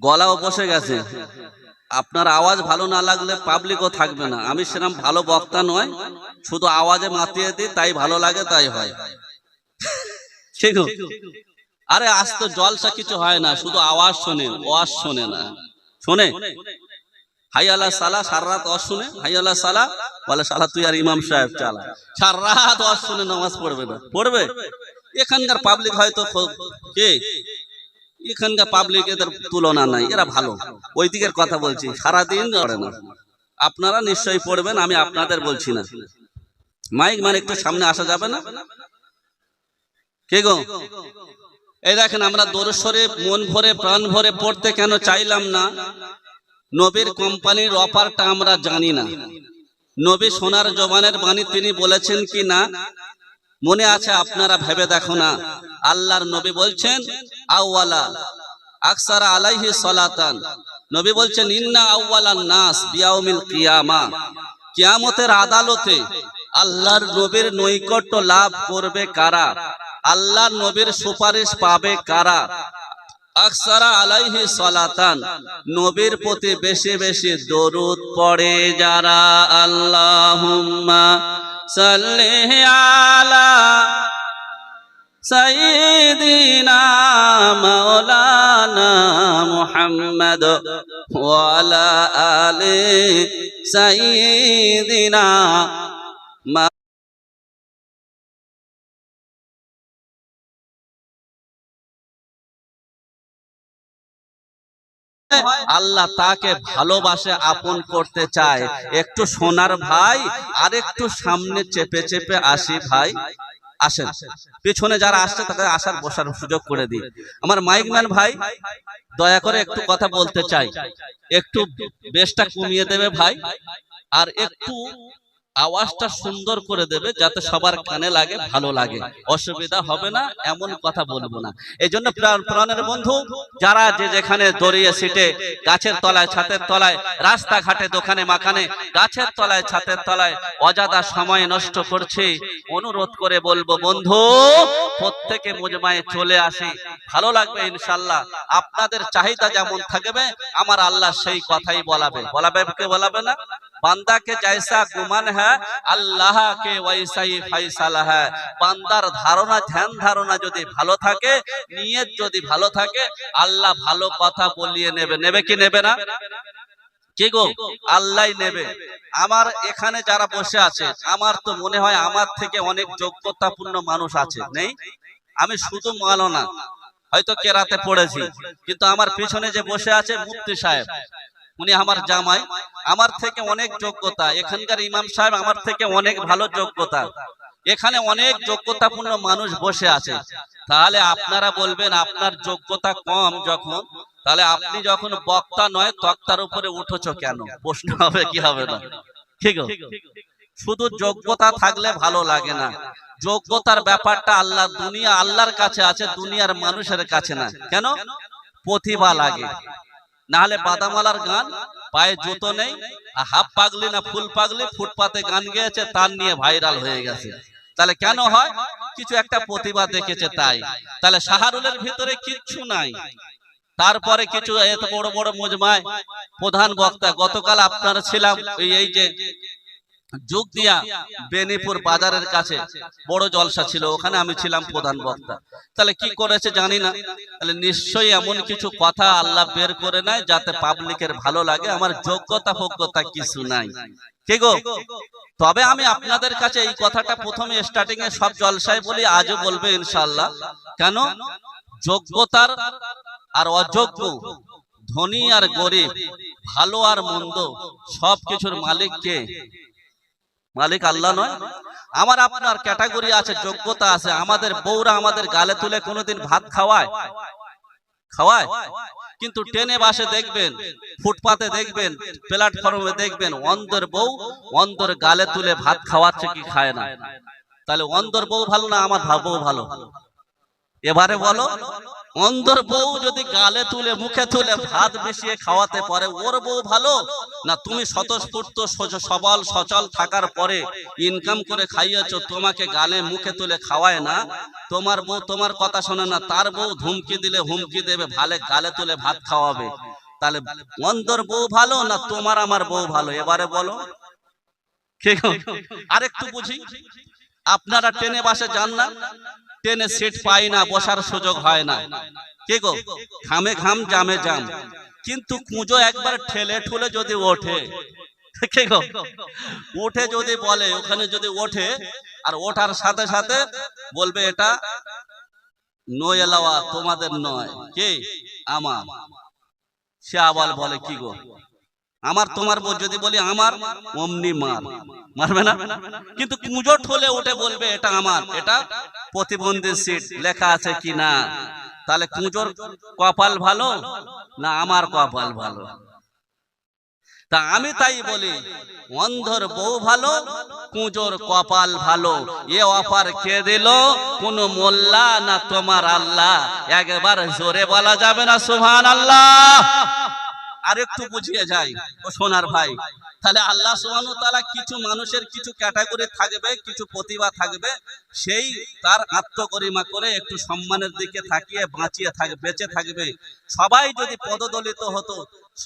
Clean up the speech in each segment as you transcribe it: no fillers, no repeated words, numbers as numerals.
গলাও বসে গেছে। আপনার আওয়াজ ভালো না লাগলে পাবলিকও থাকবে না। আমি সেরকম ভালো বক্তা নয়, শুধু আওয়াজে মাতিয়ে দিই, তাই ভালো লাগে, তাই হয়। ঠিক। আরে আজ তো জলসা কিছু হয় না, শুধু আওয়াজ শোনে, ওয়াজ শোনে না। শোনে হাই আল্লাহ সালা, সারা রাত ওয়াজ শুনে, হাই আল্লাহ সালা বলে, সালা তুই আর ইমাম সাহেব চালা, সারা রাত ওয়াজ শুনে নামাজ পড়বে না? পড়বে? এখানকার পাবলিক হয়তো কে, এখানকার পাবলিক এদের তুলনা নাই, এরা ভালো। ওই দিকের কথা বলছি, সারাদিন করে না। আপনারা নিশ্চয়ই পড়বেন, আমি আপনাদের বলছি না। মাইক মানে একটু সামনে আসা যাবে না? কে গো? এই দেখেন, আমরা দরুদ শরীফ মন ভরে প্রাণ ভরে পড়তে কেন চাইলাম না? নবীর কোম্পানির অফারটা আমরা জানি না। নবী সোনার জবানের বাণী তিনি বলেছেন কি না মনে আছে? আপনারা ভেবে দেখো না। আল্লাহর নবী বলছেন আউয়ালা আকসারা আলাইহি সালাতান, নবী বলছেন ইন্না আউয়ালান নাস বিয়াউমিল কিয়ামা, কিয়ামতের আদালতে আল্লাহর নবীর নৈকট্য লাভ করবে কারা? আল্লাহর নবীর সুপারিশ পাবে কারা? আকসারা আলাইহি সালাতান, নবীর প্রতি বেশি বেশি দরুদ পড়ে যারা। আল্লাহুম্মা সাল্লি আলা সাইয়্যিদিনা মাওলানা মুহাম্মদ ওয়া আলা আলি সাইয়্যিদিনা। আল্লাহ তাকে ভালোবাসে, আপন করতে চায়। একটু সোনার ভাই, আর একটু সামনে চেপে চেপে আসি ভাই, আসেন। পিছনে যারা আসছে তাদের আসার বসার সুযোগ করে দিই। আমার মাইকম্যান ভাই দয়া করে একটু কথা বলতে চাই, একটু বেশটা কমিয়ে দেবে ভাই, আর একটু আওয়াজটা সুন্দর করে দেবে যাতে সবার কানে লাগে, ভালো লাগে। অসুবিধা হবে না, এমন কথা বলবো না। এই জন্য প্রাণের বন্ধু যারা যে যেখানে দড়িয়ে সিটে, গাছের তলায়, ছাতের তলায়, রাস্তাঘাটে, দোকানে মাখানে, গাছের তলায়, ছাতের তলায় অযথা সময় নষ্ট করছে, অনুরোধ করে বলবো বন্ধু প্রত্যেকে মুজমায়ে চলে আসি, ভালো লাগবে ইনশাআল্লাহ। আপনাদের চাহিদা যেমন থাকবে আমার আল্লাহ সেই কথাই বলাবে। বলাবে কে বলাবে না? বান্দা के जैसा गुमान है अल्लाह के वैसा ही फैसला है। বান্দার ধারণা, ধ্যান ধারণা যদি ভালো থাকে, নিয়ত যদি ভালো থাকে, আল্লাহ ভালো কথা বলিয়ে নেবে। নেবে কি নেবে না? কি গো? আল্লাহই নেবে। আমার এখানে যারা বসে আছে, আমার তো মনে হয় আমার থেকে অনেক যোগ্যতাপূর্ণ মানুষ আছে, নেই? আমি শুধু মাওলানা, হয়তো কেরাতে পড়েছি, কিন্তু আমার পিছনে যে বসে আছে মুফতি সাহেব, উনি আমার জামাই, আমার থেকে অনেক যোগ্যতা। এখানকার ইমাম সাহেব আমার থেকে অনেক ভালো যোগ্যতা। এখানে অনেক যোগ্যতাপূর্ণ মানুষ বসে আছে। তাহলে আপনারা বলবেন আপনার যোগ্যতা কম যখন, তাহলে আপনি যখন বক্তা নয় তক্তার উপরে উঠেছো কেন? প্রশ্ন হবে কি হবে না? ঠিক আছে? শুধু যোগ্যতা থাকলে ভালো লাগে না। যোগ্যতার ব্যাপারটা আল্লাহ, দুনিয়া আল্লাহর কাছে আছে, দুনিয়ার মানুষের কাছে না। কেন? প্রতিভা লাগে। নাহলে বাদামালার গান, পায়ে জুতো নেই, হাফ পাগলি না ফুল পাগলি, ফুটপাতে গান গেয়েছে, তার নিয়ে ভাইরাল হয়ে গেছে। তাহলে কেন হয়? কিছু একটা প্রতিভা দেখেছে তাই। তাহলে শাহরুলের ভিতরে কিচ্ছু নাই, তারপরে কিছু এত বড় বড় মুজমায় প্রধান বক্তা। গতকাল আপনারা ছিলাম এই যে যুগ দিয়া বেনিপুর বাজারের কাছে বড় জলসা ছিল, ওখানে আমি ছিলাম প্রধান বক্তা। তাহলে কি করেছে জানি না, তাহলে নিশ্চয়ই এমন কিছু কথা আল্লাহ বের করে নেয় যাতে পাবলিকের ভালো লাগে। আমার যোগ্যতা ফোগ্যতা কিছু নাই, কি গো? তবে আমি আপনাদের কাছে এই কথাটা প্রথমে স্টার্টিং এ সব জলসায় বলি, আজও বলবে ইনশাআল্লাহ। কেন? যোগ্যতার আর অযোগ্য, ধনী আর গরিব, ভালো আর মন্দ, সবকিছুর মালিক কে? মালিক আল্লাহ নয়? আমার আপনার ক্যাটাগরি আছে, যোগ্যতা আছে। আমাদের বউরা আমাদের গালে তুলে কোনোদিন ভাত খাওয়ায়? খাওয়ায়? কিন্তু ট্রেনে বাসে দেখবেন, ফুটপাতে দেখবেন, প্ল্যাটফর্মে দেখবেন, অন্ধর বউ অন্ধর গালে তুলে ভাত খাওয়াচ্ছে কি খায় না? তাহলে অন্ধর বউ ভালো না আমার বউ ভালো? এবারে বলো, অন্ধর বউ যদি গালে তুলে মুখে তুলে ভাত মিশিয়ে খাওয়াতে পারে, ওর বউ ভালো না তুমি স্বতঃস্ফূর্ত সবল সচল থাকার পরে ইনকাম করে খাইয়েছো, তোমাকে গালে মুখে তুলে খাওয়ায় না, তোমার বউ তোমার কথা শোনে না, তার বউ ধুমকি দিলে হুমকি দেবে, ভালে গালে তুলে ভাত খাওয়াবে, তাহলে অন্ধর বউ ভালো না তোমার আমার বউ ভালো? এবারে বলো। আরেকটু বুঝি, আপনারা ট্রেনে বাসে যান না, ট্রেনে সিট পাই না, বসার সুযোগ হয় না, কে গো? ঘামে ঘাম জামে জাম, কিন্তু কুঁজো একবার ঠেলে ঠুলে যদি ওঠে, কে গো? উঠে যদি বলে, ওখানে যদি ওঠে আর ওঠার সাথে সাথে বলবে এটা নয় এলাওয়া, তোমাদের নয়, কে? আমার। সে আবার বলে কি গো আমার তোমার বউ, যদি বলি আমার, অমনি মারবে না? কিন্তু কুঁজো ঠোলে উঠে বলবে এটা আমার, এটা প্রতিবন্ধী সিট, লেখা আছে কি না? তাহলে কুঁজোর কপাল ভালো না আমার কপাল ভালো? তা আমি তাই বলি, অন্ধর বউ ভালো, কুঁজোর কপাল ভালো। এ অফার কে দিল? কোন মোল্লা না তোমার আল্লাহ? একবার জোরে বলা যাবে না সুবহানাল্লাহ? আর একটু বুঝিয়ে যাই ও সোনার ভাই, তাহলে আল্লাহ সুবহানাহু ওয়া তাআলা কিছু মানুষের কিছু ক্যাটাগরি থাকবে, কিছু প্রতিভা থাকবে, সেই তার আত্মগরিমা করে একটু সম্মানের দিকে তাকিয়ে বাঁচিয়ে থাকবে, বেঁচে থাকবে। সবাই যদি পদদলিত হতো,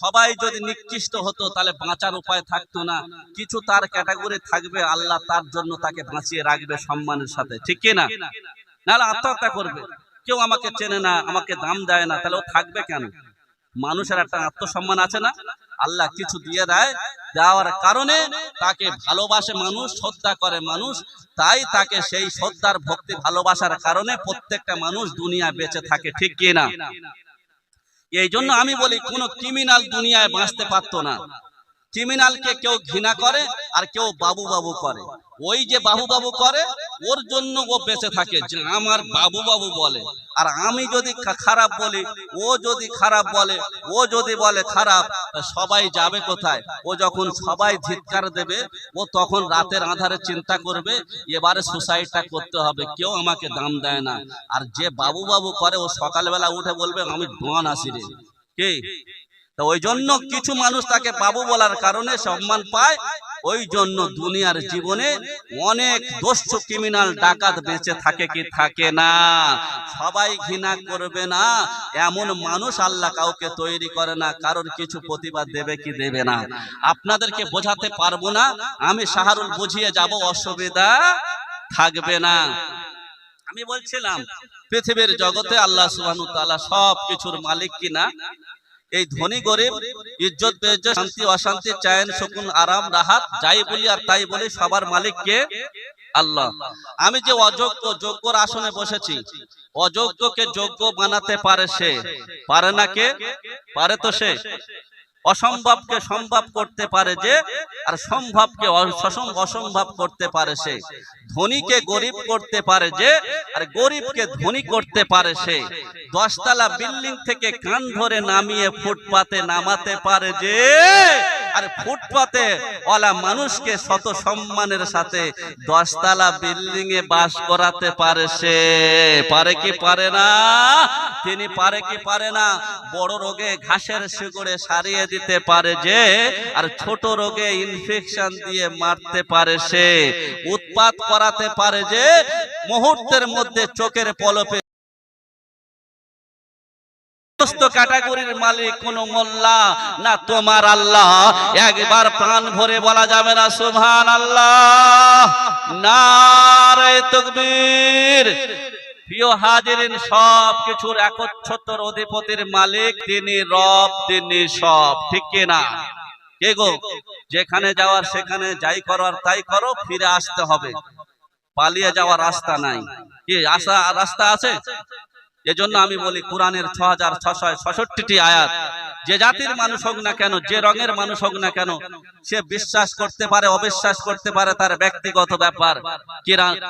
সবাই যদি নিকৃষ্ট হতো, তাহলে বাঁচার উপায় থাকতো না। কিছু তার ক্যাটাগরি থাকবে, আল্লাহ তার জন্য তাকে বাঁচিয়ে রাখবে সম্মানের সাথে, ঠিক কি না? নাহলে আত্মহত্যা করবে, কেউ আমাকে চেনে না, আমাকে দাম দেয় না, তাহলে ও থাকবে কেন? মানুষের একটা আত্মসম্মান আছে না? আল্লাহ কিছু দিয়ে দেয়, দেওয়ার কারণে তাকে ভালোবাসে মানুষ, শ্রদ্ধা করে মানুষ, তাই তাকে সেই শ্রদ্ধার ভক্তি ভালোবাসার কারণে প্রত্যেকটা মানুষ দুনিয়া বেঁচে থাকে, ঠিক কি না? এই জন্য আমি বলি, কোন ক্রিমিনাল দুনিয়ায় বাঁচতে পারতো না। ক্রিমিনালকে কেউ ঘৃণা করে আর কেউ বাবু বাবু করে। ওই যে বাবু বাবু করে, ওর জন্য ও বেঁচে থাকে, যে আমার বাবু বাবু বলে। আর আমি যদি খারাপ বলি, ও যদি খারাপ বলে, ও যদি বলে খারাপ, সবাই যাবে কোথায়? ও যখন সবাই ধিক্কার দেবে, ও তখন রাতের আঁধারে চিন্তা করবে এবারে সুসাইডটা করতে হবে, কেউ আমাকে দাম দেয় না। আর যে বাবু বাবু করে, ও সকালবেলা উঠে বলবে আমি ডন আসি রে, কে? তো ওই জন্য কিছু মানুষ তাকে বাবু বলার কারণে সম্মান পায়। ওই জন্য দুনিয়ার জীবনে অনেক দস্যু ক্রিমিনাল ডাকাত বেঁচে থাকে কি থাকে না? সবাই ঘৃণা করবে না এমন মানুষ আল্লাহ কাউকে তৈরি করে না। কারোর কিছু প্রতিবাদ দেবে কি দেবে না, আপনাদেরকে বোঝাতে পারবো না, আমি শাহরুল বুঝিয়ে যাব, অসুবিধা থাকবে না। আমি বলছিলাম, পৃথিবীর জগতে আল্লাহ সুবহানাহু ওয়া তাআলা সব কিছুর মালিক কিনা? এই ধনী গরিব, ইজ্জত বেইজ্জত, শান্তি অশান্তি, চায়ন সুকুন, আরাম রাহাত, যাই বলি আর তাই বলি, সবার মালিক কে? আল্লাহ। আমি যে অযোগ্য, যোগ্যর আসনে বসেছি, অযোগ্যকে যোগ্য বানাতে পারে সে, পারে না কে? পারে তো সে। অসম্ভবকে সম্ভব করতে পারে যে, আর সম্ভবকে অসম্ভব করতে পারে সে। ধনীকে গরিব করতে পারে যে, আর গরিবকে ধনী করতে পারে সে। 10 তলা বিল্ডিং থেকে কান ধরে নামিয়ে ফুটপাতে নামাতে পারে যে, আর ফুটপাতে ওলা মানুষকে শত সম্মানের সাথে 10 তলা বিল্ডিং এ বাস করাতে পারে সে। পারে কি পারে না? তিনি পারে কি পারে না? বড় রোগে ঘাসের শিকড়ে সারিয়ে দিতে পারে যে, আর ছোট রোগে ইনফেকশন দিয়ে মারতে পারে সে। উৎপাত করাতে পারে যে, মুহূর্তের মধ্যে চোখের পলকে। সমস্ত ক্যাটাগরির মালিক কোন মোল্লা না তোমার আল্লাহ? একবার প্রাণ ভরে বলা যাবে না সুবহানাল্লাহ? নারে তাকবীর। প্রিয় হাজিরিন, সব কিছুর একচ্ছত্র অধিপতির মালিক তিনি রব, তিনি সব, ঠিক কি না? কে গো? যেখানে যাওয়ার সেখানে যাই করার তাই করো, ফিরে আসতে হবে, পালিয়ে যাওয়ার রাস্তা নাই। কি আসা রাস্তা আছে? এজন্য আমি বলি, কোরআনের 6666টি আয়াত, যে জাতির মানুষ হোক না কেন, যে রঙের মানুষ হোক না কেন, সে বিশ্বাস করতে পারে, অবিশ্বাস করতে পারে, তার ব্যক্তিগত ব্যাপার।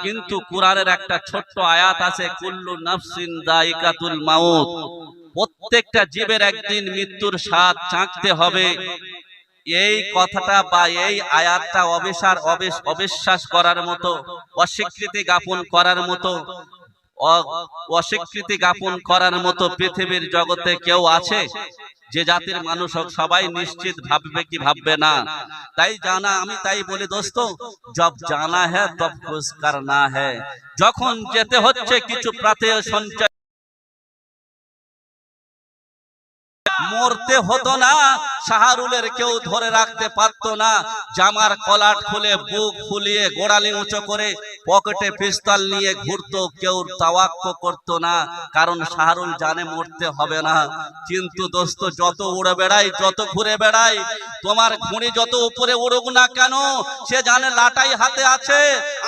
কিন্তু কোরআনের একটা ছোট্ট আয়াত আছে, কুল্লু নাফসিন যায়িকাতুল মাউত, প্রত্যেকটা জীবের একদিন মৃত্যুর স্বাদ চাখতে হবে। এই কথাটা বা এই আয়াতটা অবিশ্বাস করার মতো, অস্বীকৃতি জ্ঞাপন করার মতো, অস্বীকৃতি জ্ঞাপন করার মতো পৃথিবীর জগতে কেউ আছে? যে জাতির মানুষ হোক সবাই নিশ্চিত ভাববে কি ভাববে না। তাই জানা, আমি তাই বলি দোস্ত, জব জানা হ্যায় তব কুছ করনা হ্যায়। যখন যেতে হচ্ছে কিছু প্রাতে সঞ্চয়, মরতে হতো না, শাহরুলের কেউ ধরে রাখতে পারতো না। জামার কলাট খুলে বুক ফুলিয়ে গোড়ালি উঁচু করে পকেটে পিস্তল নিয়ে ঘুরতো, কেউ তাওয়াক্কু করতো না, কারণ শাহরুল জানে মরতে হবে না। কিন্তু দোস্ত, যত উড়ে বেড়াই, যত ঘুরে বেড়াই, তোমার ঘুড়ি যত উপরে উড়ুক না কেন, সে জানে লাটাই হাতে আছে।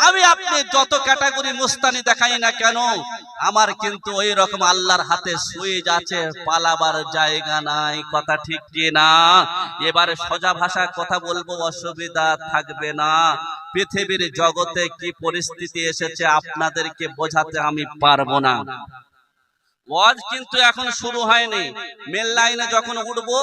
আমি আপনি যত ক্যাটাগরি মুস্তানি দেখাই না কেন, আমার কিন্তু ওই রকম আল্লাহর হাতে সুইচ আছে, পালাবার জায়গা নাই। কথা ঠিক কি না? এবারে সোজা ভাষায় কথা বলবো, অসুবিধা থাকবে না। পৃথিবীর জগতে কি পরিস্থিতি এসেছে আপনাদেরকে বোঝাতে আমি পারবো না। ওয়াজ কিন্তু এখন শুরু হয়নি। মেল লাইনে যখন উঠবো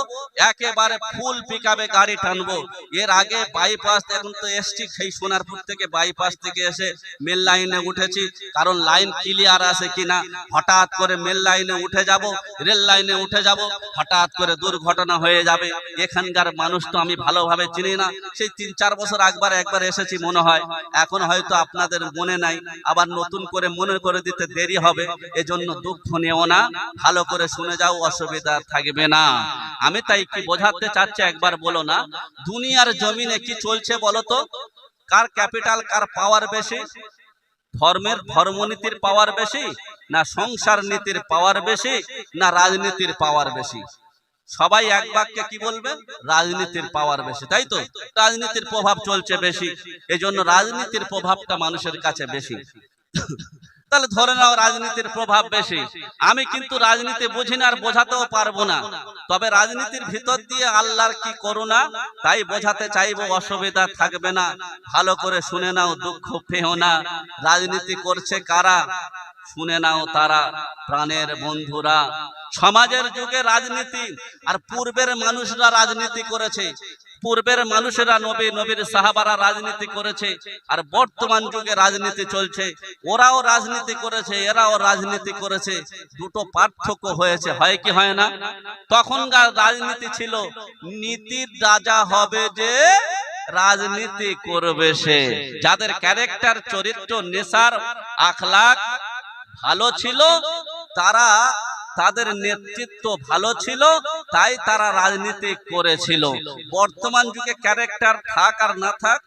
একেবারে ফুল পিকআপে গাড়ি টানবো। এর আগে বাইপাস, এখন তো এসছি সেই সোনারপুর থেকে, বাইপাস থেকে এসে মেল লাইনে উঠেছি, কারণ লাইন ক্লিয়ার আছে কিনা। হঠাৎ করে মেল লাইনে উঠে যাব, রেল লাইনে উঠে যাব, হঠাৎ করে দুর্ঘটনা হয়ে যাবে। এখানকার মানুষ তো আমি ভালোভাবে চিনি না, সেই 3-4 বছর একবার এসেছি মনে হয়, এখন হয়তো আপনাদের মনে নাই, আবার নতুন করে মনে করে দিতে দেরি হবে। এজন্য দুঃখ নিয়ে না, ভালো করে শুনে যাও, অসুবিধা থাকবে না। আমি তাই কি বোঝাতে চাচ্ছি একবার বলো না। দুনিয়ার জমিনে কি চলছে বলো তো? কার ক্যাপিটাল, কার পাওয়ার বেশি? ধর্মনীতির পাওয়ার বেশি, না সংসার নীতির পাওয়ার বেশি, না রাজনীতির পাওয়ার বেশি? সবাই এক বাক্যে কি বলবে? রাজনীতির পাওয়ার বেশি, তাই তো? রাজনীতির প্রভাব চলছে বেশি, এজন্য রাজনীতির প্রভাবটা মানুষের কাছে বেশি। তাহলে ধরে নাও রাজনীতির প্রভাব বেশি। আমি কিন্তু রাজনীতি বুঝি না, আর বোঝাতেও পারবো না, তবে রাজনীতির ভিতর দিয়ে আল্লাহর কি করুণা তাই বোঝাতে চাইবো, অসুবিধা থাকবে না। ভালো করে শুনে নাও, দুঃখ পেও না। রাজনীতি করছে কারা? শুনে নাও, তারা প্রাণের বন্ধুরা। সমাজের যুগে রাজনীতি, আর পূর্বের মানুষরা রাজনীতি করেছে, পূর্বের মানুষেরা নবীর সাহাবারা রাজনীতি করেছে, আর বর্তমান যুগে রাজনীতি চলছে। ওরাও রাজনীতি করেছে, এরাও রাজনীতি করেছে, দুটো পার্থক্য হয়েছে, হয় কি হয় না? তখনকার রাজনীতি ছিল নীতির রাজা হবে যে, রাজনীতি করবে সে। যাদের ক্যারেক্টার, চরিত্র, নেশার, আখলাক ভালো ছিল, তারা, তাদের নেতৃত্ব ভালো ছিল, তাই তারা রাজনীতি করেছিল। বর্তমান যুগে ক্যারেক্টার থাক আর না থাক,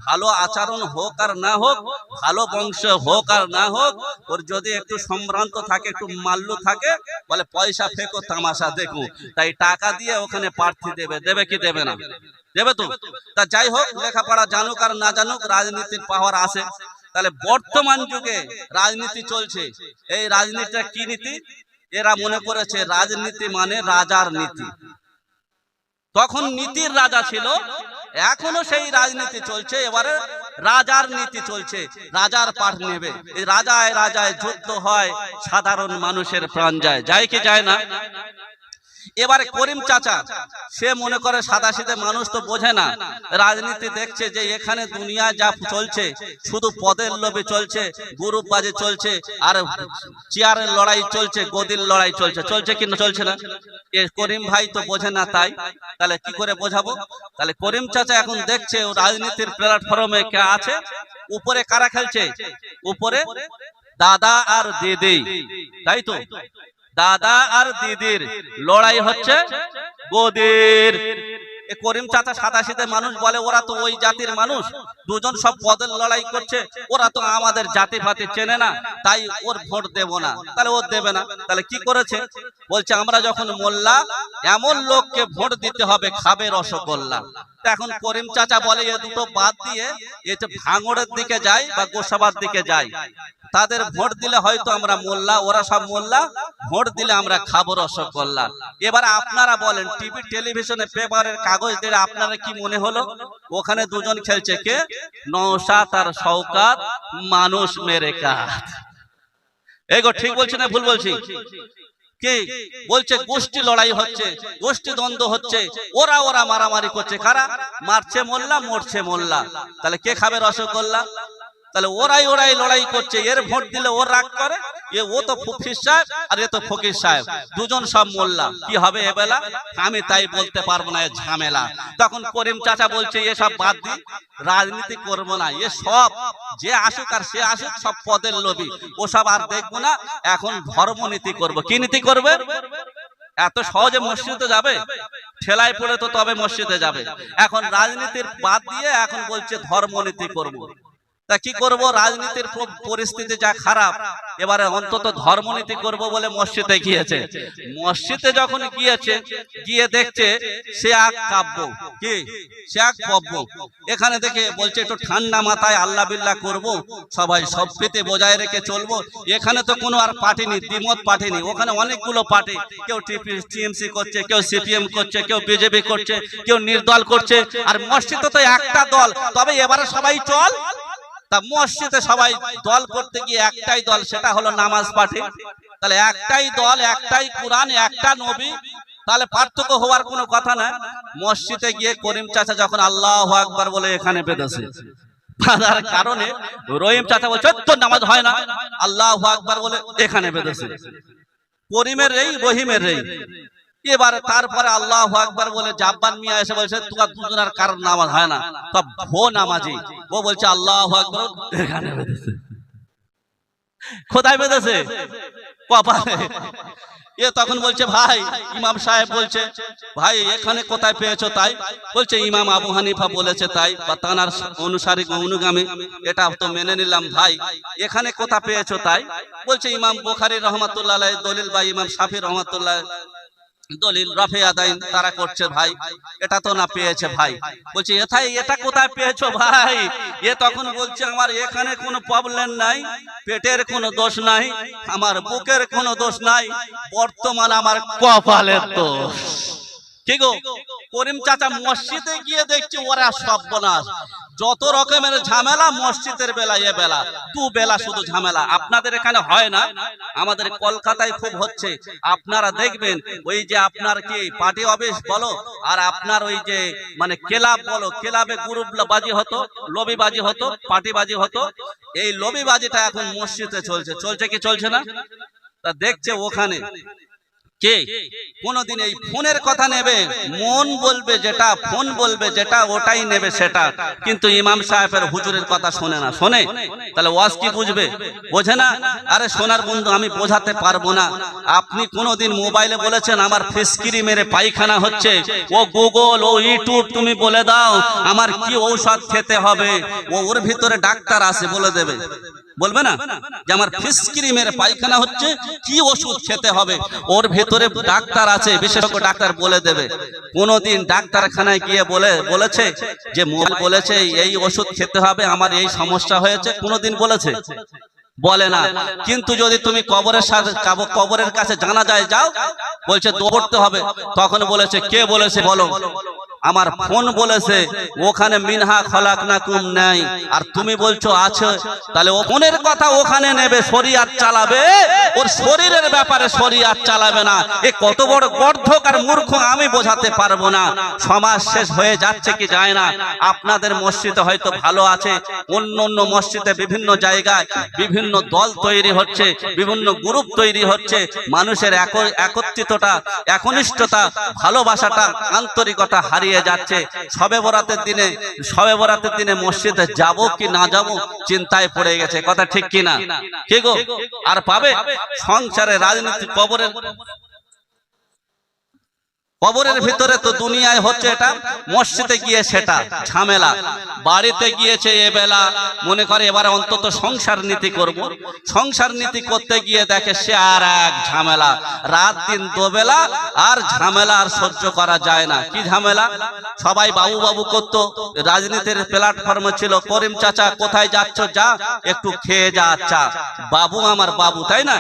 ভালো আচরণ হোক আর না হোক, ভালো বংশ হোক আর না হোক, ওর যদি একটু সম্ভ্রান্ত থাকে, একটু মাল্লু থাকে, বলে পয়সা ফেকো তামাশা দেখো, তাই টাকা দিয়ে ওখানে প্রার্থী দেবে কি দেবে না? দেবে তো। তা যাই হোক, লেখাপড়া জানুক আর না জানুক, রাজনীতির পাওয়ার আছে। তাহলে বর্তমান যুগে রাজনীতি চলছে, এই রাজনীতিটা কি নীতি? এরা মনে করেছে রাজনীতি মানে রাজার নীতি। তখন নীতির রাজা ছিল, এখনো সেই রাজনীতি চলছে, এবারে রাজার নীতি চলছে, রাজার পাঠ নেবে। এই রাজায় রাজায় যুদ্ধ হয়, সাধারণ মানুষের প্রাণ যায়, যায় কি যায় না? এবারে করিম চাচা, সে মনে করে সাদাসিধে মানুষ তো বোঝে না, রাজনীতি দেখছে যে এখানে দুনিয়া যা চলছে, শুধু পদের লোভে চলছে, গ্রুপবাজি চলছে, আর চেয়ারের লড়াই চলছে, গদির লড়াই চলছে। চলছে কি না চলছে না? এ করিম ভাই তো বোঝে না, তাহলে কি করে বোঝাবো? তাহলে করিম চাচা এখন দেখছে রাজনীতির প্ল্যাটফর্মে কে আছে, উপরে কারা খেলছে? উপরে দাদা আর দিদি, তাই তো? দাদা আর দিদির লড়াই হচ্ছে গদির। করিম চাচা সাদাসিধে মানুষ, বলে ওরা তো ওই জাতির মানুষ, দুজন সব পদের লড়াই করছে, ওরা তো আমাদের জাতি ফাতি চেনে না, তাই ওর ভোট দেব না। তাহলে ওর দেবে না, তাহলে কি করেছে? বলছে আমরা যখন মোল্লা, এমন লোককে ভোট দিতে হবে খাবে রসগোল্লা। এখন করিম চাচা বলে এ দুটো বাদ দিয়ে এটা ভাঙড়ের দিকে যাই বা গোসাবার দিকে যাই, তাদের ভোট দিলে হয়তো আমরা মোল্লা, ওরা সব মোল্লা, ভোট দিলে আমরা খাবো রসগোল্লা। এবার আপনারা বলেন, টিভি টেলিভিশনে পেপারের কাগজ দিলে আপনারা কি মনে হলো? ওখানে দুজন খেলছে, কে? নওশাত আর শওকাত, মানুষ মেরে কাত। এই গো, ঠিক বলছি না ভুল বলছি? কি বলছে? গোষ্ঠী লড়াই হচ্ছে, গোষ্ঠী দ্বন্দ্ব হচ্ছে, ওরা মারামারি করছে। কারা? মারছে মোল্লা, মরছে মোল্লা। তাহলে কে খাবে রসগোল্লা? তাহলে ওরাই লড়াই করছে, এর ভোট দিলে ওর রাগ করে, ও তো ফকির সাহেব আর এ তো ফকির সাহেব, দুজন সব মোল্লা, কি হবে এ বেলা? আমি তাই বলতে পারবো না, এ ঝামেলা। তখন করিম চাচা বলছে এসব বাদ দি, রাজনীতি করবো না, এ সব যে আসুক আর সে আসুক সব পদের লোভী, ওসব আর দেখবো না, এখন ধর্মনীতি করব। কি নীতি করবে? এত সহজে মসজিদে যাবে? ঠেলায় পড়ে তো তবে মসজিদে যাবে। এখন রাজনীতির বাদ দিয়ে এখন বলছে ধর্মনীতি করব। তা কি করব? রাজনীতির পরিস্থিতি যা খারাপ, এবারে অন্তত ধর্মনীতি করব বলে মসজিদে গিয়েছে। মসজিদে যখন গিয়েছে, গিয়ে দেখছে সে এক কাব্য, কি সে এক পব্য। এখানে দেখে বলছে একটু ঠান্ডা মাথায় আল্লাহ বিল্লাহ করব, সবাই সভ্যতে বজায় রেখে চলবো। এখানে তো কোনো আর পার্টি নেই, দ্বিমত পার্টি নেই, ওখানে অনেকগুলো পার্টি, কেউ টিএমসি করছে, কেউ সিপিএম করছে, কেউ বিজেপি করছে, কেউ নির্দল করছে, আর মসজিদে তো একটা দল। তবে এবারে সবাই চল, তা মসজিদে সবাই দল করতে গিয়ে একটাই দল, সেটা হলো নামাজ পার্টি। তাহলে একটাই দল, একটাই কোরআন, একটা নবী, তাহলে পার্থক্য হওয়ার কোনো কথা না। মসজিদে গিয়ে করিম চাচা যখন আল্লাহু আকবার বলে এখানে বেঁধেছে, তার কারণে রহিম চাচা বলছে তোর নামাজ হয় না, আল্লাহু আকবার বলে এখানে বেঁধেছে। করিমের রেই, রহিমের রেই। এবারে তারপরে আল্লাহু আকবার বলে জাব্বার মিয়া এসে বলছে তোরা দুজনের কারণ নামাজ হয় না, তো ভো নামাজি। ও বলছে আল্লাহু আকবার, এখানে বেঁধেছে। কোথায় বেঁধেছে? কপালে। এ তখন বলছে ভাই, ইমাম সাহেব বলছে ভাই এখানে কোথায় পেয়েছো? তাই বলছে ইমাম আবু হানিফা বলেছে তাই, বা তানার অনুসারী অনুগামী, এটা তো মেনে নিলাম ভাই। এখানে কোথা পেয়েছো? তাই বলছে ইমাম বুখারী রহমাতুল্লাহ আলাইহি দলিল, বা ইমাম শাফি রহমাতুল্লাহ দলিল রফে আদাইন তারা করছে ভাই, এটা তো না পেয়েছে ভাই। বলছে এটা কোথায় পেয়েছো ভাই? এ তখন বলছে আমার এখানে কোনো প্রবলেম নাই, পেটের কোনো দোষ নাই, আমার বুকের কোনো দোষ নাই, বর্তমান আমার কপালের দোষ। কি গো? করিম চাচা মসজিদে গিয়ে দেখছে ওরা সর্বনাশ, যত রকমের ঝামেলা মসজিদের বেলা, এ বেলা দু বেলা শুধু ঝামেলা। আপনাদের এখানে হয় না, আমাদের কলকাতায় খুব হচ্ছে। আপনারা দেখবেন ওই যে আপনার কি পার্টি অফিস বলো, আর আপনার ওই যে মানে ক্লাব বলো, ক্লাবে গ্রুপ বাজি হতো, লবি বাজি হতো, পার্টি বাজি হতো। এই লবি বাজিটা এখন মসজিদে চলছে। চলছে কি চলছে না? তা দেখছে ওখানে কে কোনদিন এই ফোনের কথা নেবে, মন বলবে যেটা, ফোন বলবে যেটা, ওটাই নেবে সেটা। কিন্তু ইমাম সাহেবের হুজুরের কথা শোনে না। শোনে? তাহলে ওয়াজ কি বুঝবে? বোঝে না। আরে সোনার বন্ধু, আমি বোঝাতে পারবো না। আপনি কোনদিন মোবাইলে বলেছেন আমার ফিসকিরি মেরে পায়খানা হচ্ছে, ও গুগল, ও ইউটিউব তুমি বলে দাও আমার কি ঔষধ খেতে হবে, ওর ভিতরে ডাক্তার আছে বলে দেবে? বলবে না যে আমার ফিসকিরি মেরে পায়খানা হচ্ছে, কি ওষুধ খেতে হবে, ওর ভেতরে ডাক্তার আছে, বিশেষজ্ঞ ডাক্তার বলে দেবে। কোনদিন ডাক্তারখানায় গিয়ে বলেছে যে মোবাইল বলেছে এই ওষুধ খেতে হবে, আমার এই সমস্যা হয়েছে? কোনদিন বলেছে? বলে না। কিন্তু যদি তুমি কবরের কাছে জানা যায় যাও, বলছে দৌড়তে হবে, তখন বলেছে কে বলেছে বলো? আমার ফোন বলেছে ওখানে মিনহা খলাকনাকুম নাই, আর তুমি বলছো আছে। তাহলে ও ফোনের কথা ওখানে নেবে, শরিয়াত চালাবে, ওর শরীরের ব্যাপারে শরিয়াত চালাবে না। এ কত বড় গর্ধক আর মূর্খ আমি বোঝাতে পারবো না। সমাজ শেষ হয়ে যাচ্ছে কি যায় না? আপনাদের মসজিদে হয়তো ভালো আছে, অন্য অন্য মসজিদে বিভিন্ন জায়গায় বিভিন্ন দল তৈরি হচ্ছে, বিভিন্ন গ্রুপ তৈরি হচ্ছে, মানুষের একত্রিততা, একনিষ্ঠতা, ভালোবাসাটা, আন্তরিকতা হারিয়ে যাচ্ছে। শবে বরাতের দিনে মসজিদে যাব কি না যাব চিন্তায় পড়ে গেছে। কথা ঠিক কিনা? কি গো? আর পাবে? সংসারে রাজনীতি, কবরের ভিতরে তো দুনিয়ায় হচ্ছে এটা, মসজিদে গিয়ে সেটা ঝামেলা। বাড়িতে গিয়েছে এ বেলা, মনে করে এবারে অন্তত সংসার নীতি করব। সংসার নীতি করতে গিয়ে দেখে সে আর এক ঝামেলা, রাত দিন দোবেলা, আর ঝামেলা আর সহ্য করা যায় না। কি ঝামেলা? সবাই বাবু বাবু করতো, রাজনীতির প্ল্যাটফর্মে ছিল, করিম চাচা কোথায় যাচ্ছ, যা একটু খেয়ে যা চা, বাবু আমার বাবু, তাই না?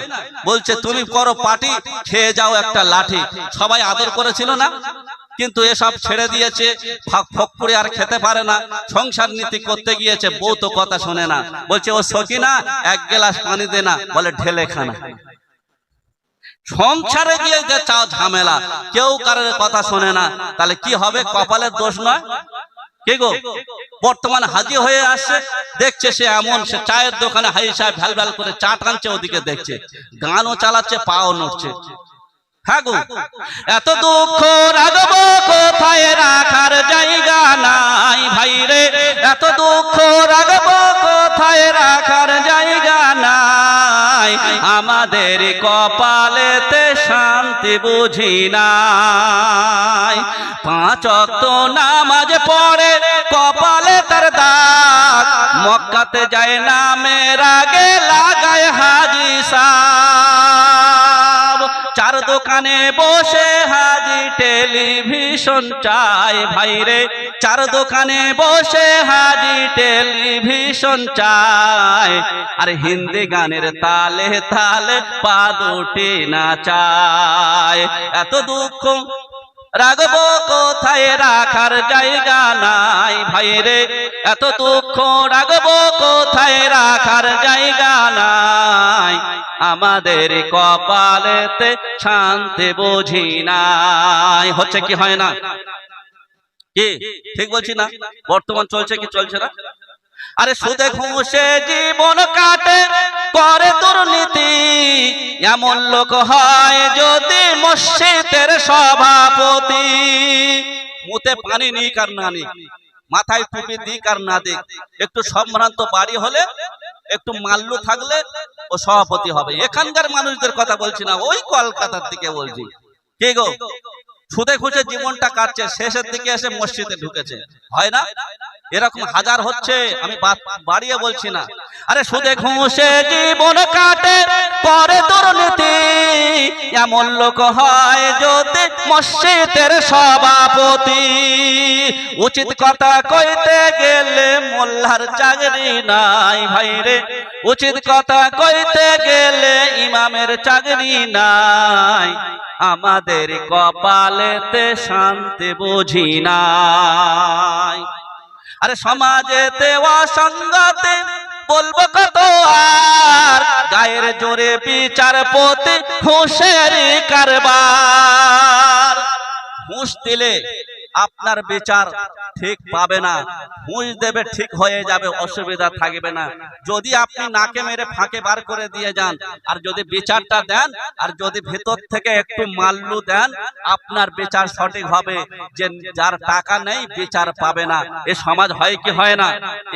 বলছে তুমি করো পার্টি, খেয়ে যাও একটা লাঠি। সবাই আদর করেছিল না? কিন্তু এসব ছেড়ে দিয়েছে, ফকফুরি আর খেতে পারে না। সংসার নীতি করতে গিয়েছে, বউ তো কথা শোনে না, বলছে ও সকিনা এক গ্লাস পানি দে না, বলে ঢেলে খানা। সংসারে গিয়ে যে চাও ঝামেলা, কেউ কারোর কথা শোনে না, তাহলে কি হবে? কপালের দোষ নয়? কি গো? বর্তমান হাজি হয়ে আসছে, দেখছে সে এমন, সে চায়ের দোকানে হাজি সাহেব ভ্যাল ভ্যাল করে চা টানছে, ওদিকে দেখছে গানও চালাচ্ছে, পাও নড়ছে। হ্যাঁ গো, এত দুঃখ রাখবো কোথায়, রাখার জায়গা নাই ভাই রে, এত দুঃখ রাখবো কোথায়, রাখার জায়গা নাই, আমাদের কপালেতে শান্তি বুঝি নাই। 5 ওয়াক্ত নামাজ পড়ে কপালে তার দাগ, মক্কাতে যায় নামের আগে লাগায় হাজি সাহেব। 4 দোকানে বসে হাজি টেলিভিশন চাই ভাই রে, 4 দোকানে বসে হাজি টেলিভিশন চাই, আর হিন্দি গানের তালে তালে পা দুটি নাচায়। এত দুঃখ রাখবো কোথায়, রাখার জায়গা নাই ভাই রে, এত দুঃখ রাখবো কোথায়, রাখার জায়গা নাই, আমাদের কপালেতে শান্তি বুঝি নাই। হচ্ছে কি হয় না? কি ঠিক বলছি না? বর্তমান চলছে কি চলছে না? আরে সুদে ঘুষে জীবন কাটে, করে দুর্নীতি, এমন লোক হয় যদি মসজিদের সভাপতি। মুতে পানি নিক আর না নিক, মাথায় টুপি দিক আর না দিক, একটু সম্ভ্রান্ত বাড়ি হলে, একটু মাল্লু থাকলে ও সভাপতি হবে। এখানকার মানুষদের কথা বলছি না, ওই কলকাতার দিকে বলছি। কি গো, সুদে ঘুষে জীবনটা কাটছে, শেষের দিকে এসে মসজিদে ঢুকেছে, হয় না? এরকম হাজার হচ্ছে, আমি বাড়িয়ে বলছি না। আরে সুদে ঘুষে জীবন কাটে, করে দুর্নীতি, এমন লোক হয় যদি মসজিদের সভাপতি। উচিত কথা কইতে গেলে মোল্লার চাকরি নাই ভাই রে, উচিত কথা কইতে গেলে ইমামের চাকরি নাই, আমাদের কপালেতে শান্তি বুঝি নাই। আরে সমাজেতে অসঙ্গতি বলবো কত আর, গায়ের জোরে বিচারপতি ঘুষের কারবার। ঘুষ দিলে আপনার বিচার ঠিক পাবে না, ঘুষ দেবে ঠিক হয়ে যাবে, অসুবিধা থাকবে না। যদি আপনি নাকে মেরে ফাঁকে বার করে দিয়ে যান, আর যদি বিচারটা দেন, আর যদি ভেতর থেকে একটু মাল্লু দেন, আপনার বিচার সঠিক হবে। যে যার টাকা নেই বিচার পাবে না, এ সমাজ হয় কি হয় না?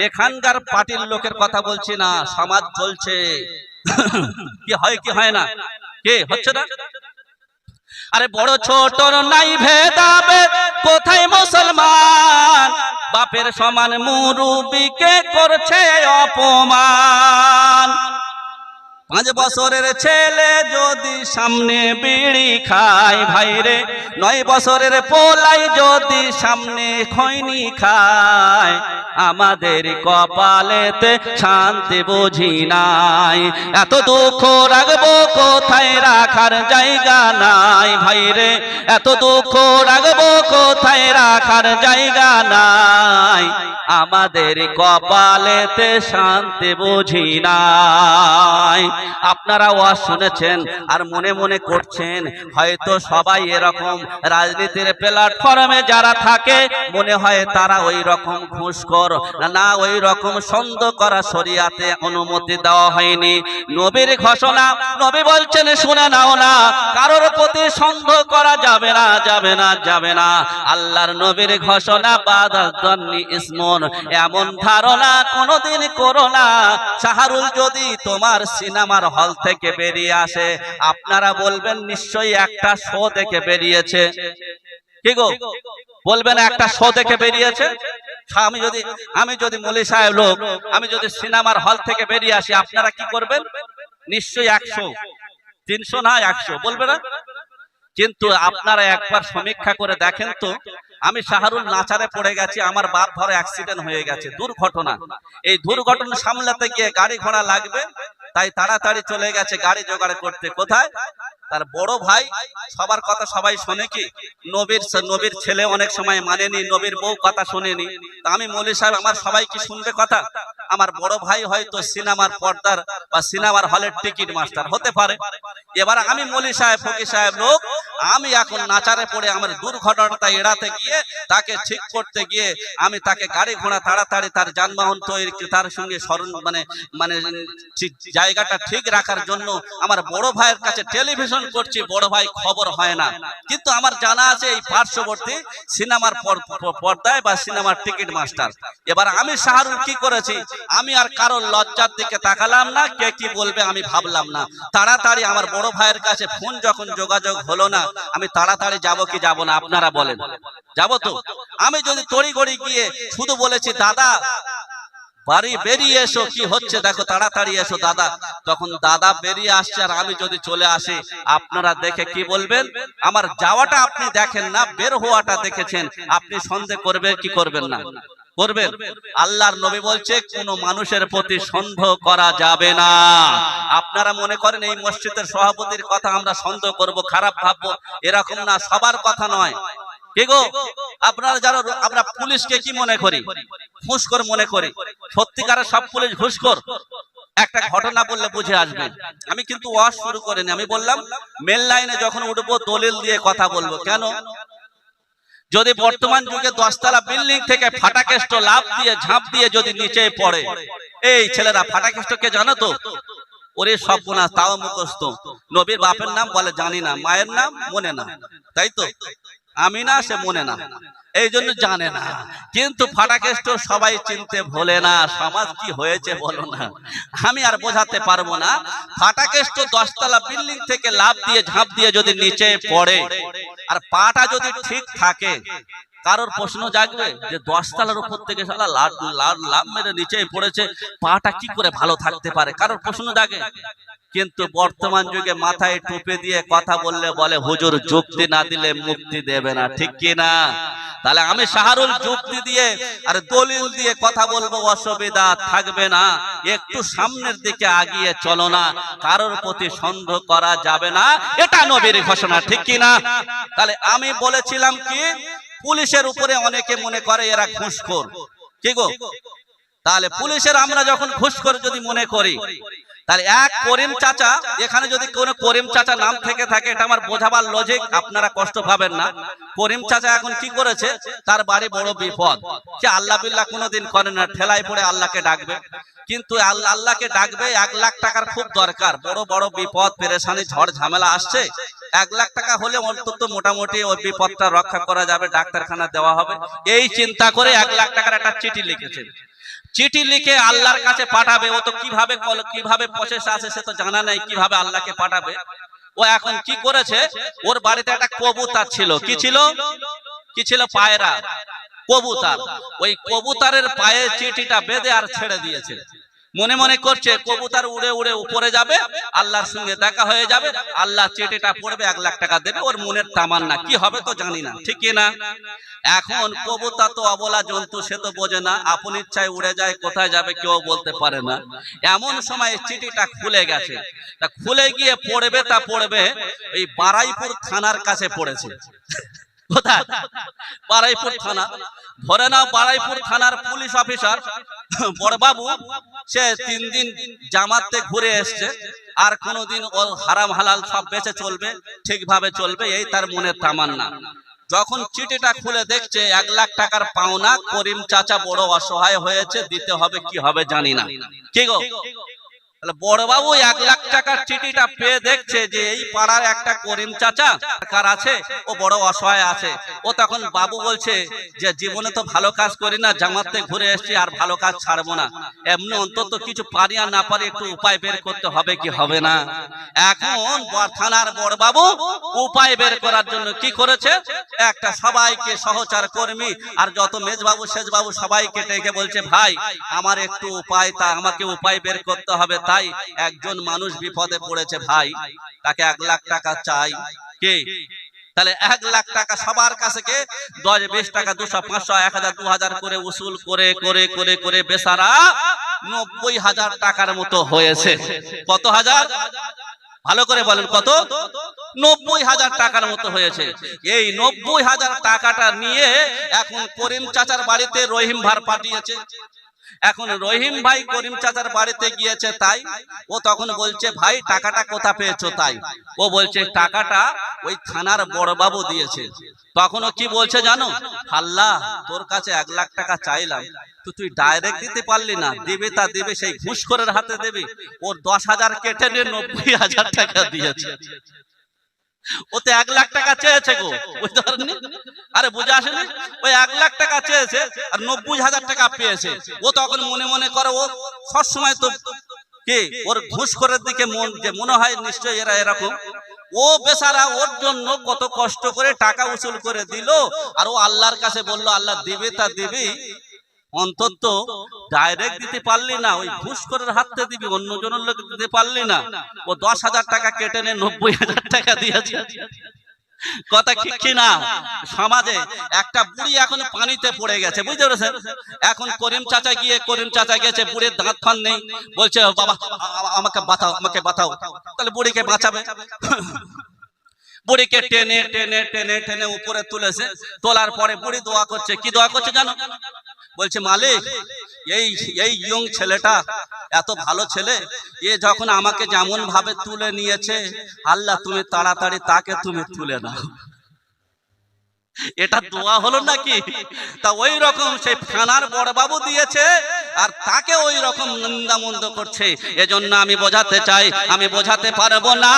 এখানকার পার্টির লোকের কথা বলছি না, সমাজ চলছে কি হয় কি হয় না? কে হচ্ছে না? আরে বড় ছোট নাই ভেদাভেদ, কোথায় মুসলমান, বাপের সমান মুরুবিকে করছে অপমান। 5 বছরের ছেলে যদি সামনে বিড়ি খায় ভাই রে, 9 বছরের পোলাই যদি সামনে খৈনি খায়, আমাদের কপালেতে শান্তি বুঝি নাই। এত দুঃখ রাখবো কোথায়, রাখার জায়গা নাই ভাই রে, এত দুঃখ রাখবো কোথায়, রাখার জায়গা নাই, আমাদের কপালেতে শান্তি বুঝি নাই। আপনারা ওয়াজ শুনেছেন আর মনে মনে করছেন হয়তো সবাই এরকম, রাজনীতির প্ল্যাটফর্মে যারা থাকে মনে হয় তারা ওই রকম ঘুষখোর না, ওই রকম সন্দেহ করা শরিয়াতে অনুমতি দেওয়া হয়নি। নবীর ঘোষণা, নবী বলছেন শুনে নাও না, কারোর প্রতি সন্দেহ করা যাবে না, যাবে না, যাবে না। আল্লাহর নবীর ঘোষণা, বাদাজ্জান্নি ইসমুন, এমন ধারণা কোনোদিন করো না। শাহরুল যদি তোমার সিনেমার হল থেকে বেরিয়ে আসে, আপনারা বলবেন নিশ্চয়ই একটা শো দেখে বেরিয়েছে। কি গো বলবেন একটা শো দেখে বেরিয়েছে? আমি যদি মৌলী সাহেব লোক, আমি যদি সিনেমার হল থেকে বেরিয়ে আসি, আপনারা কি করবেন? নিশ্চয়ই 100, 300 না 100 বলবে না? কিন্তু আপনারা একবার সমীক্ষা করে দেখেন তো, আমি শাহরুল নাচারে পড়ে গেছি, আমার বাপ ধরে অ্যাক্সিডেন্ট হয়ে গেছে, দুর্ঘটনা। এই দুর্ঘটনা সামলাতে গিয়ে গাড়ি ঘোড়া লাগবে, তাই তাড়াতাড়ি চলে গেছে গাড়ি জোগাড় করতে। কোথায়? তার বড় ভাই সবার কথা সবাই শোনে কি? নবীর ছেলে অনেক সময় মানেনি, নবীর বউ কথা শোনেনি। তা আমি মৌলভী সাহেব, আমার সবাই কি শুনবে কথা? আমার বড় ভাই হয়তো সিনেমার পর্দার বা সিনেমার হলের টিকিট মাস্টার হতে পারে। এবার আমি মৌলভী সাহেব, ফকির সাহেব লোক, আমি এখন নাচারে পড়ে আমার দুর্ঘটনাটা এড়াতে গিয়ে, তাকে ঠিক করতে গিয়ে, আমি তাকে গাড়ি ঘোড়া তাড়াতাড়ি তার যানবাহন তৈরি, তার সঙ্গে স্মরণ মানে মানে জায়গাটা ঠিক রাখার জন্য আমার বড় ভাইয়ের কাছে টেলিভিশন করছি। বড় ভাই খবর হয় না, কিন্তু আমার জানা আছে এই পার্শ্ববর্তী সিনেমার পর্দায় বা সিনেমার টিকিট মাস্টার। এবার আমি শাহরুখ কি করেছি, আমি আর কারোর লজ্জার দিকে তাকালাম না, কে কি বলবে আমি ভাবলাম না। তাড়াতাড়ি আমার বড় ভাইয়ের কাছে ফোন যখন যোগাযোগ হলো না, আমি তাড়াতাড়ি যাব কি যাব না আপনারা বলেন? যাবো তো? আমি যদি তড়িঘড়ি গিয়ে শুধু বলেছি দাদা বাড়ি বেরিয়ে এসো, কি হচ্ছে দেখো, তাড়াতাড়ি এসো দাদা, তখন দাদা বেরিয়ে আসছে আর আমি যদি চলে আসি, আপনারা দেখে কি বলবেন? আমার যাওয়াটা আপনি দেখেন না, বের হওয়াটা দেখেছেন, আপনি সন্দেহ করবেন কি করবেন না? করবেন। আল্লাহর নবী বলছে কোন মানুষের প্রতি সন্দেহ করা যাবে না। আপনারা মনে করেন এই মসজিদের সভাপতির কথা আমরা সন্দেহ করব, খারাপ ভাববো, এরকম না, সবার কথা নয়। কি গো, আপনারা যারা, আমরা পুলিশকে কি মনে করি? ঘুষখোর মনে করি। সত্যিকারের সব পুলিশ ঘুষখোর? একটা ঘটনা বললে বুঝে আসবে। আমি কিন্তু ওয়াজ শুরু করিনি, আমি বললাম মেন লাইনে যখন উঠবো দলিল দিয়ে কথা বলবো। কেন? যদি বর্তমান যুগে 10 তলা বিল্ডিং থেকে ফাটাকেষ্ট লাফ দিয়ে ঝাঁপ দিয়ে যদি নিচে পড়ে, এই ছেলেরা ফাটাকেষ্ট কে জানো তো? ওরে সব গুনাহ তাও মুখস্থ। নবীর বাপের নাম বলে জানি না, মায়ের নাম মনে না, তাই তো? আমিনা সে মনে না, এই জন্য জানে না। কিন্তু ফাটাকেষ্ট সবাই চিনতে ভোলে না। সমাজ কি হয়েছে বলো না, আমি আর বোঝাতে পারবো না। ফাটাকেষ্ট 10 তলা বিল্ডিং থেকে লাফ দিয়ে ঝাঁপ দিয়ে যদি নিচে পড়ে আর পাটা যদি ঠিক থাকে, কারোর প্রশ্ন জাগবে যে 10 তলার উপর থেকে শালা লাফ মেরে নিচে পড়েছে, পাটা কি করে ভালো থাকতে পারে? কারোর প্রশ্ন জাগে? কিন্তু বর্তমান যুগে মাথায় টুপি দিয়ে কথা বললে বলে হুজুর যুক্তি না দিলে মুক্তি দেবে না, ঠিক কি না? তাহলে আমি শাহরুল যুক্তি দিয়ে আর দলিল দিয়ে কথা বলবো, অসুবিধা থাকবে না। একটু সামনের দিকে আগিয়ে চলো না, কারোর প্রতি সন্দেহ করা যাবে না, এটা নবীর ঘোষণা, ঠিক কি না? তাহলে আমি বলেছিলাম কি, পুলিশের উপরে অনেকে মনে করে এরা ঘুষখোর, কি গো? তাহলে পুলিশের আমরা যখন ঘুষখোর যদি মনে করি, তাহলে এক করিম চাচা, এখানে যদি কোনো করিম চাচা নাম থেকে থাকে, এটা আমার বোঝাবার লজিক, আপনারা কষ্ট পাবেন না। করিম চাচা এখন কি করেছে, তার বাড়ি বড় বিপদ, সে আল্লাহ বিল্লাহ কোনোদিন করে না, ঠেলায় পড়ে আল্লাহকে ডাকবে। কিন্তু আল্লাহকে ডাকবে, 1 লাখ টাকার খুব দরকার, বড় বড় বিপদ পেরেশানি ঝড় ঝামেলা আসছে, 1 লাখ টাকা হলে অন্তত মোটামুটি ওই বিপদটা রক্ষা করা যাবে, ডাক্তারখানা দেওয়া হবে, এই চিন্তা করে 1 লাখ টাকার একটা চিঠি লিখেছে। চিঠি লিখে আল্লাহর কাছে পাঠাবে। ও তো কিভাবে প্রসেস আছে সে তো জানা নাই, কিভাবে আল্লাহকে পাঠাবে। ও এখন কি করেছে, ওর বাড়িতে একটা কবুতর ছিল। কি ছিল? কি ছিল? পায়রা, কবুতর। ওই কবুতরের পায়ে চিঠিটা বেঁধে আর ছেড়ে দিয়েছে। মনে মনে করছে কবুতর উড়ে উড়ে উপরে যাবে, আল্লাহর সঙ্গে দেখা হয়ে যাবে, আল্লাহ চিঠিটা পড়বে, 1 লাখ টাকা দেবে। ওর মনের তামান্না, কি হবে তো জানি না, ঠিক না? এখন কবুতর তো অবলা জন্তু, সে তো বোঝে না, আপন ইচ্ছায় উড়ে যায়, কোথায় যাবে কেউ বলতে পারে না। এমন সময় চিঠিটা খুলে গেছে, তা খুলে গিয়ে পড়বে, তা পড়বে এই বারাইপুর থানার কাছে পড়েছে। কোথায়? বারাইপুর থানা। ধরে নাও বারাইপুর থানার পুলিশ অফিসার বড়বাবু, সে 3 দিন জামাতে ঘুরে এসছে, আর কোনোদিন ও হারাম হালাল সব বেঁচে চলবে, ঠিকভাবে চলবে, এই তার মনের তামান্না। যখন চিঠিটা খুলে দেখছে 1 লাখ টাকার পাওনা, করিম চাচা বড় অসহায় হয়েছে, দিতে হবে, কি হবে জানি না, কি গো? বড়বাবু 1 লাখ টাকার চিঠিটা পেয়ে দেখছে যে এই পাড়ার একটা করিম চাচা কার আছে, ও বড় অসহায় আছে। ও তখন বাবু বলছে যে জীবনে তো ভালো কাজ করি না, জামাতে ঘুরে এসেছি, আর ভালো কাজ ছাড়বো না, এমনি অন্তত কিছু পারি আর না পারি একটু উপায় বের করতে হবে, কি হবে না? এখন থানার বড়বাবু উপায় বের করার জন্য কি করেছে, একটা সবাইকে সহচার কর্মী আর যত মেজবাবু শেষবাবু সবাইকে ডেকে বলছে, ভাই আমার একটু উপায়, তা আমাকে উপায় বের করতে হবে। তাই একজন মানুষ বিপদে পড়েছে ভাই, তাকে 1 লাখ টাকা চাই। কে? তাহলে 1 লাখ টাকা সবার কাছে কে 10 20 টাকা 200 500 1000 2000 করে উসুল করে করে করে করে বেচারা 90,000 টাকার মতো হয়েছে। কত হাজার? ভালো করে বলেন কত? 90,000 টাকার মতো হয়েছে। এই 90,000 টাকাটা নিয়ে এখন করিম চাচার বাড়িতে রহিম ভাই পাঠিয়েছে। এখন রহিম ভাই করিম চাচার বাড়িতে গিয়েছে, তাই ও তখন বলছে ভাই টাকাটা কোথা পেয়েছো? তাই ও বলছে টাকাটা ওই থানার বড়বাবু দিয়েছে। তখন ও কি বলছে জানো? আল্লাহ, তোর কাছে 1 লাখ টাকা চাইলাম, তো তুই ডাইরেক্ট দিতে পারলি না, দিবে তা দিবে সেই ঘুষখোরের হাতে দেবে। ওর 10,000 কেটে নিয়ে 90,000 টাকা দিয়েছে। ও তো 1 লাখ টাকা চেয়েছে গো, বুঝতে পারেননি? আরে বুঝে আসেনি? ওই 1 লাখ টাকা চেয়েছে আর 90,000 টাকা পেয়েছে। ও তখন মনে মনে করে ও সবসময় তো কি ওর ঘুষখোরের দিকে মনে হয় নিশ্চয়ই এরা এরকম। ও বেচারা ওর জন্য কত কষ্ট করে টাকা উসুল করে দিল, আর ও আল্লাহর কাছে বলল আল্লাহ দিবে তা দিবি, অন্তত ডাইরেক্ট দিতে পারলি না, ওই ঘুষখোরের হাতে দিবি, অন্য জনের লোক দিতে পারলি না। ও 10,000 টাকা কেটে নিয়ে 90,000 টাকা দিয়েছে। কথা ঠিক কি না? সমাজে একটা বুড়ি এখন পানিতে পড়ে গেছে, বুঝতে পেরেছেন? এখন করিম চাচা গেছে, বুড়ির দাঁত ফান নেই, বলছে বাবা আমাকে বাঁচাও, আমাকে বাঁচাও। তাহলে বুড়িকে বাঁচাবে, বুড়িকে টেনে টেনে টেনে টেনে উপরে তুলেছে। তোলার পরে বুড়ি দোয়া করছে। কি দোয়া করছে জানো? বলছে মালিক, এই ইয়ং ছেলেটা এত ভালো ছেলে, এ যখন আমাকে যেমন ভাবে তুলে নিয়েছে, আল্লাহ তুমি তাড়াতাড়ি তাকে তুমি তুলে নাও। এটা দোয়া হলো নাকি? তা ওই রকম সেই থানার বড়বাবু দিয়েছে, আর তাকে ওই রকম নিন্দামন্দ করছে। এজন্য আমি বোঝাতে চাই, আমি বোঝাতে পারবো না,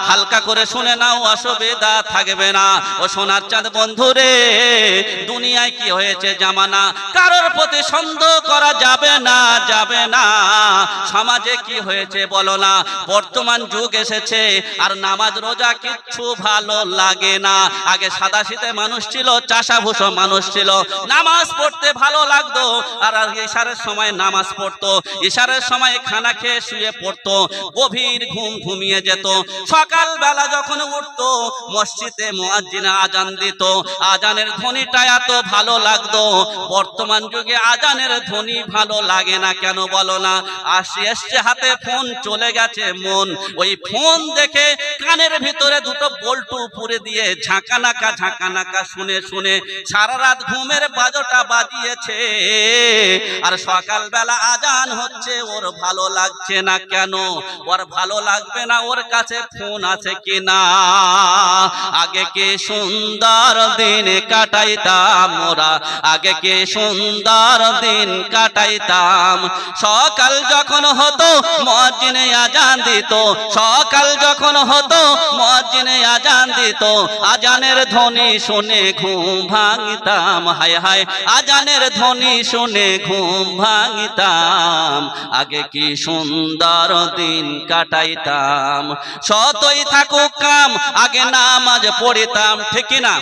হালকা করে শুনে নাও, অসুবিধা থাকবে না। ও সোনার চাঁদ বন্ধুরে, দুনিয়ায় কি হয়েছে জামানা, কারোর প্রতি সন্দেহ করা যাবে না, যাবে না। সমাজে কি হয়েছে বলো না, বর্তমান যুগ এসেছে আর নামাজ রোজা কিচ্ছু ভালো লাগে না। আগে সাদাসিধে মানুষ ছিল, চাষাভুষো মানুষ ছিল, নামাজ পড়তে ভালো লাগতো, আর ইশারের সময় নামাজ পড়তো, ইশারের সময় খানা খেয়ে শুয়ে পড়তো, গভীর ঘুম ঘুমিয়ে যেত। সকাল বেলা যখন উঠতো, মসজিদে মুয়াজ্জিন আজান দিত, আজানের ধ্বনিটা এত ভালো লাগতো। বর্তমান যুগে আজানের ধ্বনি ভালো লাগে না, কেন বলো না? এসছে হাতে ফোন, চলে গেছে মন। ওই ফোন দেখে কানের ভিতরে দুটো বল্টু পুরে দিয়ে ঝাঁকানাকা শুনে শুনে সারা রাত ঘুমের বাজটা বাজিয়েছে। আর সকাল বেলা আজান হচ্ছে, ওর ভালো লাগছে না, কেন? ওর ভালো লাগবে না, ওর কাছে ফোন আছে কিনা। আগে কি সুন্দর দিন কাটাইতাম মোরা, আগে কি সুন্দর দিন কাটাইতাম। সকাল যখন হতো মুয়াজ্জিনে আজান দিত, সকাল যখন হতো মুয়াজ্জিনে আজান দিত, আজানের ধ্বনি শুনে ঘুম ভাঙিতাম। হায় হায়, আজানের ধ্বনি শুনে ঘুম ভাঙিতাম। আগে কি সুন্দর দিন কাটাইতাম। শতই থাকুক কাম, আগে নামাজ পড়িতাম, ঠিক না?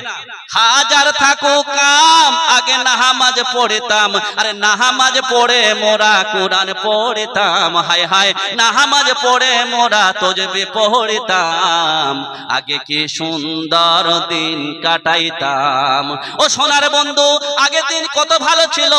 হাজার থাকুক কাম, আগে নামাজ পড়িতাম। আরে নামাজ পড়ে মোরা কোরআন পড়িতাম। হায় হায়, নামাজ পড়ে মোরা তসবিহ পড়িতাম। আগে কি সুন্দর দিন কাটাইতাম। ও সোনার বন্ধু, আগে দিন কত ভালো ছিল,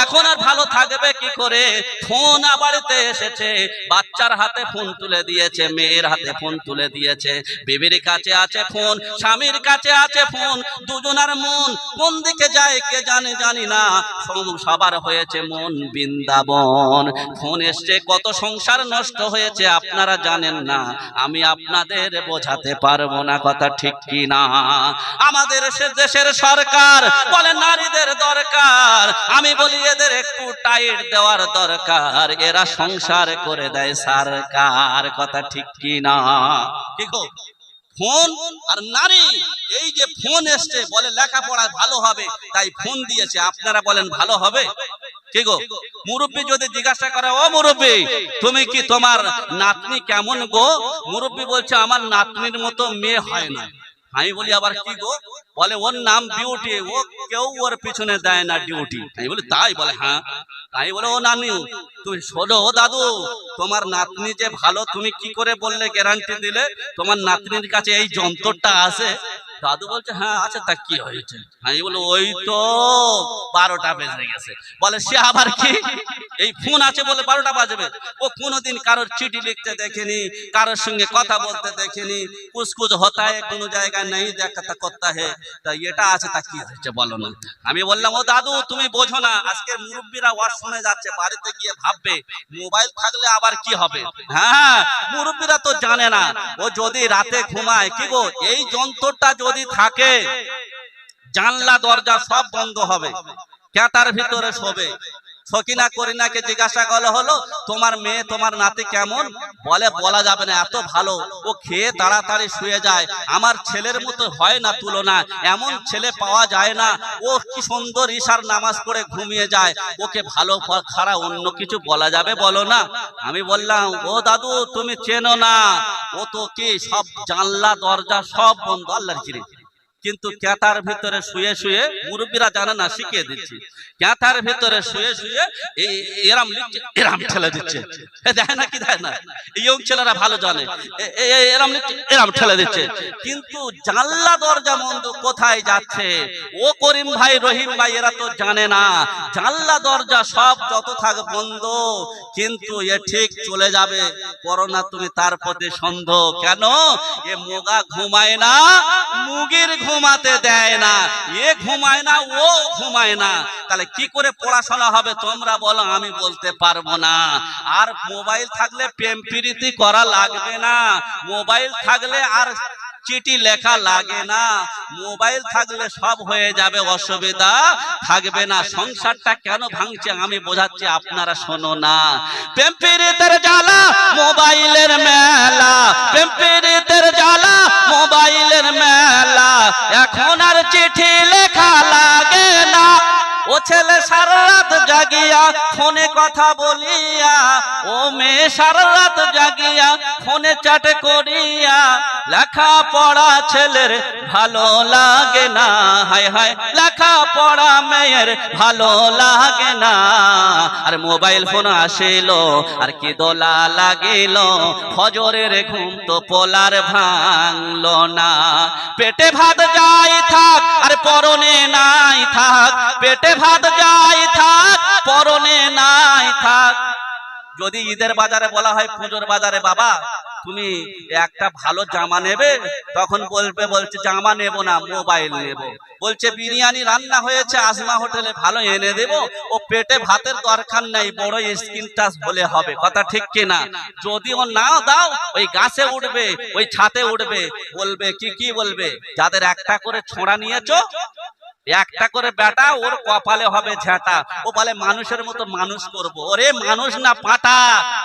এখন আর ভালো থাকবে কি করে? ফোন বাড়িতে এসেছে, বাচ্চার হাতে ফোন তুলে দিয়েছে, মেয়ের হাতে ফোন তুলে দিয়েছে, বিবির কাছে আছে ফোন, স্বামীর কাছে আছে ফোন। দুজনার মন কোন দিকে যায় কে জানে, জানি না। সবার হয়েছে মন বৃন্দাবন। ফোন এসছে, কত সংসার নষ্ট হয়েছে আপনারা জানেন না, আমি আপনাদের বোঝাতে পারবো না। কথা ঠিক কি না? আমাদের দেশের সরকার বলে নারীদের দরকার, আমি বলি এদের একটু টাইট দেওয়ার দরকার, এরা সংসার করে দেয় সরকার। কথা ঠিক কি না? কি গো, ফোন আর নারী, এই যে ফোন এসছে, বলে লেখাপড়া ভালো হবে তাই ফোন দিয়েছে, আপনারা বলেন ভালো হবে? কি গো, মুরব্বী যদি জিজ্ঞাসা করে, ও মুরব্বী তুমি কি, তোমার নাতনি কেমন গো? মুরব্বী বলছে আমার নাতনির মতো মেয়ে হয় না। আমি বলি আবার কি গো? বলে ওর নাম বিউটি, ও কেউ ওর পিছনে দেয় না ডিউটি। আমি বলি তাই? বলে হ্যাঁ। আমি বলে ও নানি তুমি শোনো, ও দাদু তোমার নাতনি যে ভালো, তুমি কি করে বললে, গ্যারান্টি দিলে? তোমার নাতনির কাছে এই যন্ত্রটা আছে। দাদু বলছে হ্যাঁ আছে, তা কি হয়েছে? আমি বলি ওই তো 12টা বেজে গেছে। বলে সে আবার কি, এই ফোন আছে বলে 12টা বাজবে? ও কোনোদিন কারোর চিঠি লিখতে দেখেনি, কারোর সঙ্গে কথা বলতে দেখেনি, কুছকুছ হতা है কোনো জায়গায় नहीं দেখা করতা है, তা এটা আছে তা কি হয়েছে বলো না। আমি বললাম ও দাদু তুমি বোঝো না, আজকে মুরব্বীরা ওয়াজ শুনে যাচ্ছে, বাড়িতে গিয়ে ভাববে মোবাইল থাকলে আবার কি হবে। হ্যাঁ মুরব্বীরা তো জানে না, ও যদি রাতে ঘুমায় কি গো, এই যন্ত্রটা যদি থাকে জানলা দরজা সব বন্ধ হবে, ক্যাটার ভিতরে শোবে। সকিনা করিনাকে জিজ্ঞাসা করা হলো তোমার মেয়ে তোমার নাতি কেমন? বলে বলা যাবে না, এত ভালো, ও খেয়ে তাড়াতাড়ি শুয়ে যায়, আমার ছেলের মতো হয় না তুলনা, এমন ছেলে পাওয়া যায় না, ও কি সুন্দর ঈশার নামাজ পড়ে ঘুমিয়ে যায়, ওকে ভালো খারাপ অন্য কিছু বলা যাবে বলো না। আমি বললাম ও দাদু তুমি চেনো না, ও তো কি সব জানলা দরজা সব বন্ধ আল্লাহর কিরে, কিন্তু ক্যাটার ভিতরে শুয়ে শুয়ে, মুরব্বীরা জানে না শিখিয়ে দিচ্ছি, ক্যাটার ভিতরে শুয়ে শুয়ে এরাম লিখছে, এরাম ঠেলে দিচ্ছে, দেয় না কি দেয় না, ইয়ং ছেলেরা ভালো জানে, এরাম লিখছে এরাম ঠেলে দিচ্ছে, কিন্তু জানলা দরজা বন্ধ কোথায় যাচ্ছে ও করিম ভাই রহিম ভাই এরা তো জানে না, জানলা দরজা সব যত থাক বন্ধ, কিন্তু এ ঠিক চলে যাবে, করোনা তুমি তার প্রতি সন্দেহ কেন, এ মোগা ঘুমায় না, মুগির ঘুমাতে দেয় না, এ ঘুমায় না ও ঘুমায় না, তাহলে কি করে পড়াশোনা হবে তোমরা বলো, আমি বলতে পারবো না। আর মোবাইল থাকলে প্রেম প্রীতি করা লাগবে না, মোবাইল থাকলে আর চিঠি লেখা লাগে না, মোবাইল থাকলে সব হয়ে যাবে, অসুবিধা থাকবে না। সংসারটা কেন ভাঙছে আমি বোঝাচ্ছি, আপনারা শোনো না। প্রেম প্রীতির জ্বালা মোবাইলের মেলা, প্রেম প্রীতির জ্বালা মোবাইলের মেলা, এখন আর চিঠি লেখা লাগে না, ও ছেলে সারা রাত জাগিয়া ফোনে কথা বলিয়া, ও মেয়ে সারা রাত জাগিয়া ফোনে চ্যাট করিয়া, লেখা পড়া ছেলের ভালো লাগে না, হায় হায় লেখা পড়া মেয়ের ভালো লাগে না, আর মোবাইল ফোন আসিল আর কি দোলা লাগিল, ফজরের ঘুম তো পোলার ভাঙলো না, পেটে ভাত যাই থাক আর পরনে নাই থাক, পেটে ভাত যাই থাক পরনে নাই থাক। যদি ঈদের বাজারে বলা হয় পুজোর বাজারে বাবা তুমি একটা ভালো জামা নেবে, তখন বলবে বলছে জামা নেব না মোবাইল নেব, বলছে বিরিয়ানি রান্না হয়েছে আজমা হোটেলে ভালো এনে দেব, ও পেটে ভাতের দরকার নাই বড় স্ক্রিন টাচ হলে হবে, কথা ঠিক কিনা। যদি ও না দাও ওই গাছে উঠবে ওই ছাতে উঠবে, বলবে কি বলবে, যাদের একটা করে ছোঁড়া নিয়েছো একটা করে বেটা ওর কপালে হবে ঝেঁটা, ও বলে মানুষের মতো মানুষ করব, ওরে মানুষ না পাঁঠা,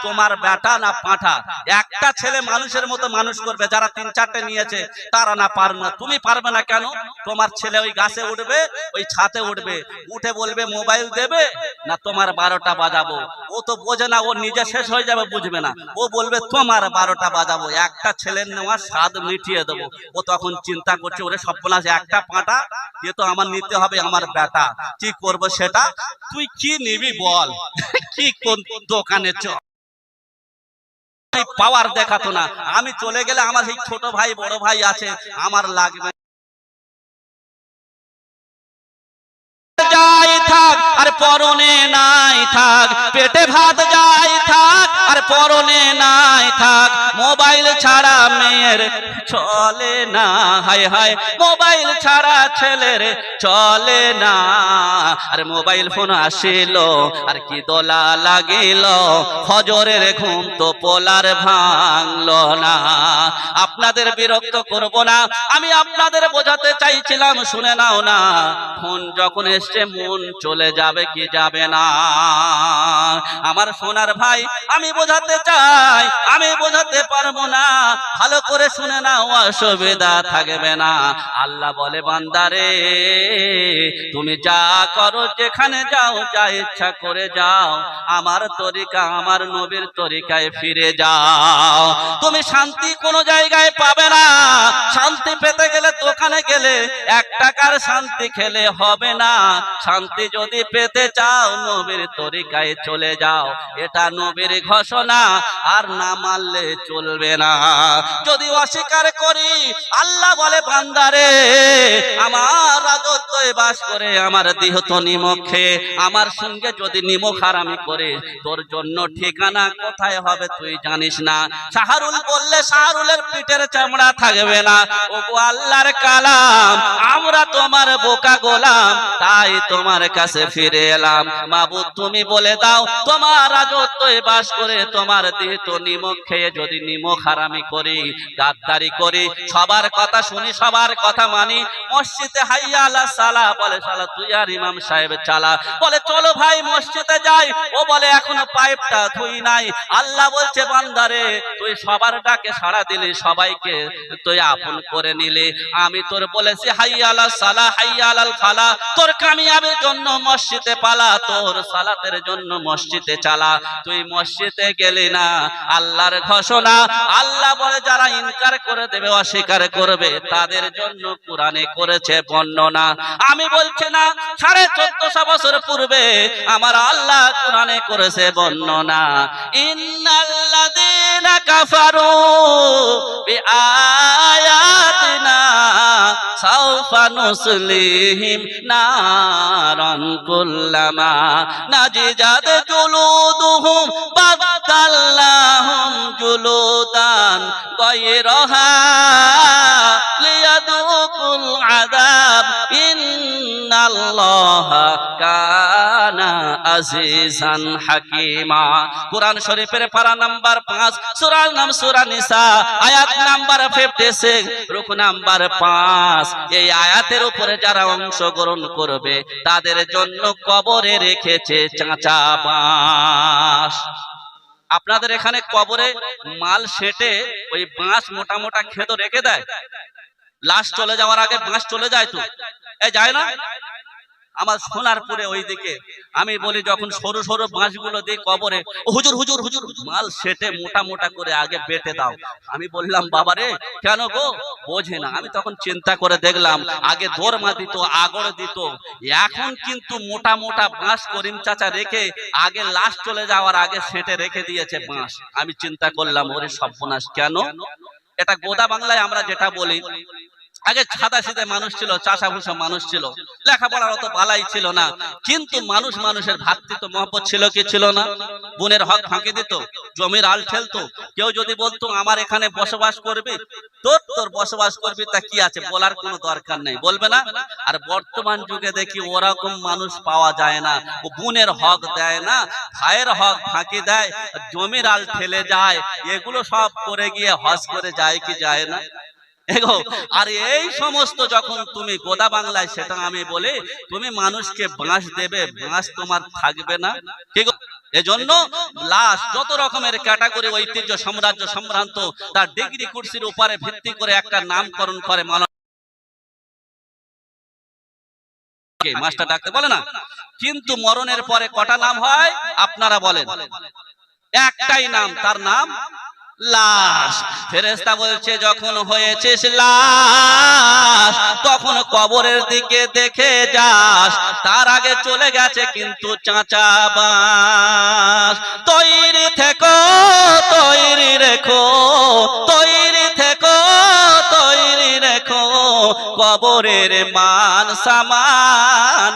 তোমার বেটা না পাঁঠা, একটা ছেলে মানুষের মতো মানুষ করবে, যারা 3-4টে নিয়েছে তারা না পারবে না, তুমি পারবে না কেন, তোমার ছেলে ওই গাছে উঠবে ওই ছাতে উঠবে, উঠে বলবে মোবাইল দেবে না তোমার 12টা বাজাবো, ও তো বোঝে না, ও নিজে শেষ হয়ে যাবে বুঝবে না, ও বলবে তোমার 12টা বাজাবো, একটা ছেলের নেওয়া স্বাদ মিটিয়ে দেবো, ও তখন চিন্তা করছে ওরে সর্বনাশ একটা পাঁঠা, এ তো আমার নিতে হবে আমার বেটা, কি করবো সেটা, তুই কি নিবি বল, কি কোন দোকানে চ পাওয়ার দেখাতো না, আমি চলে গেলে আমার সেই ছোট ভাই বড় ভাই আছে আমার লাগবে যাই থাক আর পরনে নাই থাক, পেটে ভাত যাই থাক আর পরনে নাই থাক, মোবাইল ছাড়া মেয়ের চলে না, হায় হায় মোবাইল ছাড়া ছেলের চলে না, আর মোবাইল ফোন আসিল আর কি দোলা লাগিল, ফজরের ঘুম তো পোলার ভাঙলো না। আপনাদের বিরক্ত করব না, আমি আপনাদের বোঝাতে চাইছিলাম, শুনে নাও না, ফোন যখন এসছে মন চলে যাবে কি যাবে না, আমার সোনার ভাই আমি বোঝাতে চাই, আমি বোঝাতে পারবো না, ভালো করে শুনে নাও, অসুবিধা থাকবে না। আল্লাহ বলে বান্দারে তুমি যা করো যেখানে যাও যা ইচ্ছা করে যাও, আমার তরিকা আমার নবীর তরিকায় ফিরে যাও, তুমি শান্তি কোনো জায়গায় পাবে না, শান্তি পেতে গেলে দোকানে গেলে 1 টাকার শান্তি খেলে হবে না, শান্তি যদি পেতে চাও নবীর তরিকায় চলে যাও, এটা নবীর ঘোষণা, আর নাম মারলে চলবে না। যদি অস্বীকার করি, আল্লাহ বলে বান্দারে আমার রাজত্বে বাস করে আমার দেহ তো নিমক খেয়ে আমার সঙ্গে যদি নিমক হারামি করে তোর জন্য ঠিকানা কোথায় হবে তুই জানিস না। শাহরুল বললে শাহরুলের পিঠের চামড়া থাকবে না। ওগো আল্লাহর কালাম, আমরা তোমার বোকা গোলাম, তাই তোমার কাছে ফিরে এলাম। মাবুদ তুমি বলে দাও, তোমার রাজত্বে বাস করে তোমার দেহ তো নিমক খেয়ে যদি নিমক হারামি করি, গাদ্দারি করি, সবার কথা শুনি, সবার কথা মানি, মসজিদে হাইয়া আলা সালাহ বলে শালা তুই আর ইমাম সাহেব চালা, বলে চলো ভাই মসজিদে যাই, ও বলে এখনো পাইপটা ধুই নাই। আল্লাহ বলছে বান্দারে তুই সবার ডাকে সাড়া দিলি, সবাইকে তুই আপন করে নিলি। আমি তোর বলেছি হাইয়া আলা সালাহ হাইয়া আলাল ফালাহ, তোর কামিয়াবের জন্য মসজিদে পালা, তোর সালাতের জন্য মসজিদে চালা। তুই মসজিদে গেলি না, আল্লাহর ঘোষণা। আল্লাহ বলে যারা ইনকার করে দেবে, অস্বীকার করবে, তাদের জন্য কোরআনে করেছে বর্ণনা। আমি বলছি না, 1450 বছর পূর্বে আমার আল্লাহ কোরআনে করেছে বর্ণনা। ইন্নাল্লাযীনা কাফারু বিআয়াতিনা সাওফা নুসলিহিম নারান কুল্লামা নাজিজাত জুলুদুহুম বাদাল্লাহুম জুলুদান গায়রাহা লিয়াদুকুল আযাব ইন্নাল্লাহা কানা আজিজান হাকীমা। কুরআন শরীফের পারা নাম্বার 5, সূরার নাম সূরা নিসা, আয়াত নাম্বার 56, রুকু নাম্বার 5। এই আয়াতের উপরে যারা অংশগ্রহণ করবে তাদের জন্য কবরে রেখেছে চাঁচা বাঁশ। আপনাদের এখানে কবরে মাল সেটে ওই বাঁশ মোটা মোটা খেতো রেখে দেয়, লাশ চলে যাওয়ার আগে বাঁশ চলে যায় তো, যায় না? আমার সোনারপুরে ওইদিকে আমি বলি যখন সরু সরু বাঁশগুলো দিয়ে কবরে, হুজুর হুজুর হুজুর মাল সেটে মোটা মোটা করে আগে বেটে দাও। আমি বললাম বাবা রে কেন গো? বোঝে না। আমি তখন চিন্তা করে দেখলাম আগে দোরমা দিত, আগড় দিত, এখন কিন্তু মোটা মোটা বাঁশ করিম চাচা রেখে আগে লাশ চলে যাওয়ার আগে সেটে রেখে দিয়েছে বাঁশ। আমি চিন্তা করলাম ওরে সর্বনাশ, কেন? এটা গোদা বাংলায় আমরা যেটা বলি, আগে সাদা সিধে মানুষ ছিল, চাষাভুষা মানুষ ছিল, লেখাপড়ার অত বালাই ছিল না, কিন্তু মানুষ মানুষের ভ্রাতৃত্ব মহব্বত ছিল কি ছিল না? বোনের হক ফাঁকি দিত, জমির আল ঠেলতো। কেউ যদি বলতো আমার এখানে বসবাস করবি, তোর বসবাস করবি, তা কি আছে বলার কোনো দরকার নেই, বলবে না? আর বর্তমান যুগে দেখি ওরকম মানুষ পাওয়া যায় না। ও বোনের হক দেয় না, ভাইয়ের হক ফাঁকি দেয়, জমির আল ঠেলে যায়, এগুলো সব করে গিয়ে হজ করে যায় কি যায় না? আর এই সমস্ত যখন তুমি গোদা বাংলায়, সেটা আমি বলি তুমি মানুষকে বাঁশ দেবে, বাঁশ তোমার থাকবে না। ঠিক এজন্য লাশ যত রকমের ক্যাটাগরি, ঐতিহ্য, সাম্রাজ্য, সম্ভ্রান্ত, তার ডিগ্রি কুর্সির উপরে ভিত্তি করে একটা নামকরণ করে মাস্টার ডাকতে বলে না, কিন্তু মরণের পরে কটা নাম হয় আপনারা বলেন? একটাই নাম, তার নাম লাশ। ফেরেশতা বলছে যখন হয়েছিস লাশ তখন কবরের দিকে দেখে যাস, তার আগে চলে গেছে কিন্তু চাঁচা বাঁশ। তৈরি থেকো, তৈরি রেখো, তৈরি থেকো, তৈরি রেখো, কবরের মান সামান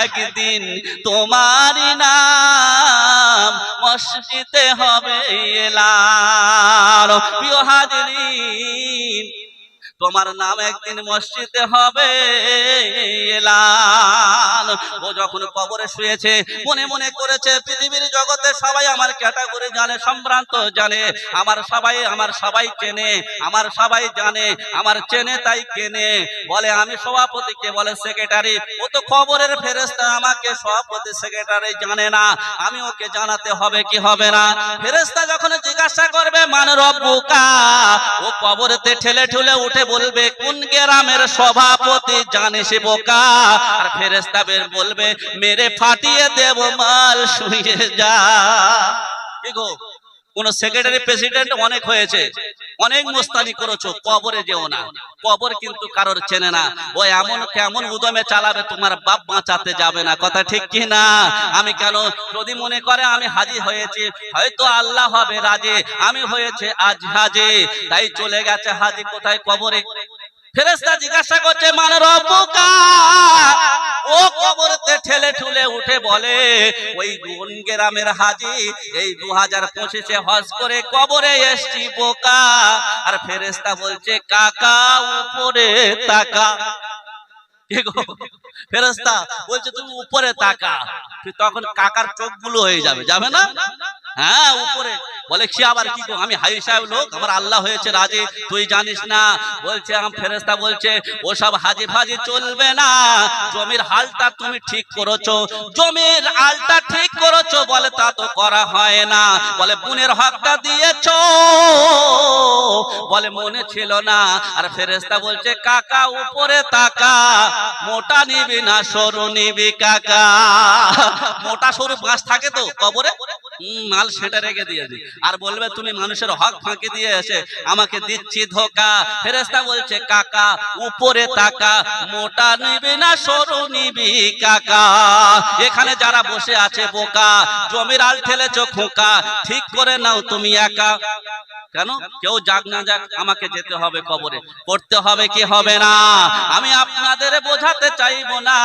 একদিন তোমারই নাম মসজিদে হবে এলান। প্রিয় হাজিরিন, তোমার নাম একদিন মসজিদে হবে এলান। ও যখন কবরে শুয়েছে মনে মনে করেছে পৃথিবীর জগতে সবাই আমার ক্যাটাগরি জানে, সম্ভ্রান্ত জানে, আমার সবাই চেনে, আমার সবাই জানে, আমার চেনে তাই কেনে। বলে আমি সভাপতি, কে বলে সেক্রেটারি। ও তো কবরের ফেরেশতা, আমাকে সভাপতি সেক্রেটারি জানে না, আমি ওকে জানাতে হবে কি হবে না? ফেরেশতা যখন জিজ্ঞাসা করবে মান রব্বুকা, ও কবরেতে ঠেলে ঠেলে উঠে বলবে কোন গ্রামের সভাপতি জানিস বোকা? আর ফেরেশতা বলবে মেরে ফাটিয়ে দেব মাল, শুয়ে যা। কি গো, কোন সেক্রেটারি প্রেসিডেন্ট অনেক হয়েছে, অনেক মোস্তানি করেছো, কবরে যেও না। কবর কিন্তু কারোর চেনে না। ও এমন কেমন উদমে চালাবে, তোমার বাপ বাঁচাতে যাবে না। কথা ঠিক কি না? আমি কেন, যদি মনে করে আমি হাজি হয়েছি, হয়তো আল্লাহ হবে রাজি, আমি হয়েছে আজ হাজি, তাই চলে গেছে হাজি কোথায়? কবরে। ফেরেশতা জিজ্ঞাসা করছে মান রব্বুকা, ও কবরতে ঠেলে ঠুলে উঠে বলে ওই কোন গ্রামের হাজি, এই 2025-এ হজ করে কবরে এসছি বোকা। আর ফেরেশতা বলছে কাকা উপরে তাকা। কি গো? ফেরেশতা বলছে তুমি উপরে তাকা। তখন কাকার চোখগুলো হয়ে যাবে, যাবে না? হ্যাঁ উপরে। বলে কি আবার কি গো, আমি হাই সাহেব লোক, আমার আল্লাহ হয়েছে রাজি, তুই জানিস না? বলছে ফেরেশতা বলছে ওসব হাজি ফাজি চলবে না, জমির হালটা তুমি ঠিক করেছো, জমির হালটা ঠিক করেছো। বলে তা তো করা হয় না। বলে বোনের হকটা দিয়েছো, বলে মনে ছিল না। আর ফেরেশতা বলছে কাকা উপরে তাকা, মোটা নিবি না সরু নিবি কাকা। মোটা সরু বাঁশ থাকে তো কবরে, মাল সেটা রেখে দিয়েছে, আর বলবে তুমি মানুষের হক ফাঁকি দিয়ে এসে আমাকে দিচ্ছি ধোকা। ফেরেশতা বলছে কাকা উপরে তাকা, মোটা নিবি না সরু নিবি কাকা। এখানে যারা বসে আছে বোকা, জমির আল ঠেলেছো খোকা, ঠিক করে নাও তুমি একা। কেন? কেউ যাক না যাক, আমাকে যেতে হবে কবরে, করতে হবে কি হবে না? আমি আপনাদের বোঝাতে চাইবো না,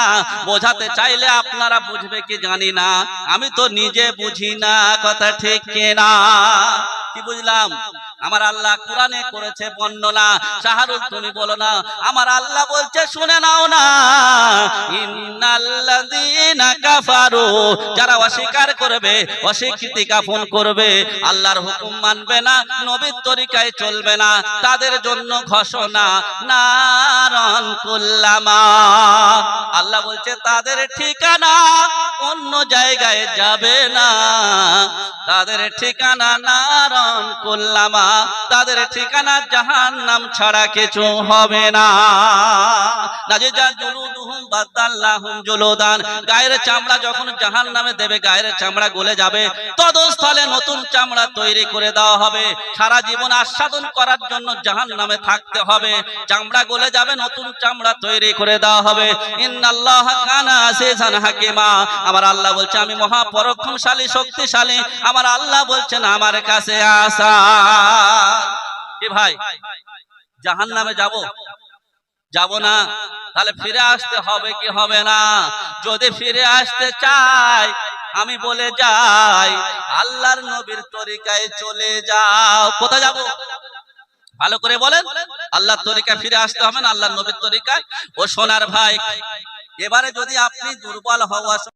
বোঝাতে চাইলে আপনারা বুঝবে কি জানি না, আমি তো নিজে বুঝি না। কথা ঠিক কিনা? কি বুঝলাম? আমার আল্লাহ কোরআনে করেছে বর্ণনা। শাহরুখ তুমি বলো না, আমার আল্লাহ বলছে শুনে নাও না, ইন্নাল্লাযীনা কাফারু, যারা অস্বীকার করবে, অস্বীকৃতি জ্ঞাপন করবে, আল্লাহর হুকুম মানবে না, নবীর তরিকায় চলবে না, তাদের জন্য ঘোষণা নারন কুল্লামা। আল্লাহ বলছে তাদের ঠিকানা অন্য জায়গায় যাবে না, তাদের ঠিকানা নারন কুল্লামা, তাদের ঠিকানা জাহান্নাম ছাড়া কিছু হবে না। নাজিজা জুলুদুহুম বাদাল্লাহুম জুলুদান, গায়ের চামড়া যখন জাহান্নামে দেবে, গায়ের চামড়া গলে যাবে, তদস্থলে নতুন চামড়া তৈরি করে দেওয়া হবে। সারা জীবন আস্বাদন করার জন্য জাহান্নামে থাকতে হবে, চামড়া গলে যাবে, নতুন চামড়া তৈরি করে দেওয়া হবে। ইন্নাল্লাহা কানা আজিজান হাকিমা, আমার আল্লাহ বলছে আমি মহা পরাক্রমশালী শক্তিশালী। আমার আল্লাহ বলছেন আমার কাছে আসা। কি ভাই, জাহান্নামে যাব না? তাহলে ফিরে আসতে হবে কি হবে না? যদি ফিরে আসতে চাই, আমি বলে যাই আল্লাহর নবীর তরিকায় চলে যাও। কোথায় যাব? ভালো করে বলেন। আল্লাহর তরিকায় ফিরে আসতে হবে না, আল্লাহর নবীর তরিকায়। ও সোনার ভাই, এবারে যদি আপনি দুর্বল হওয়া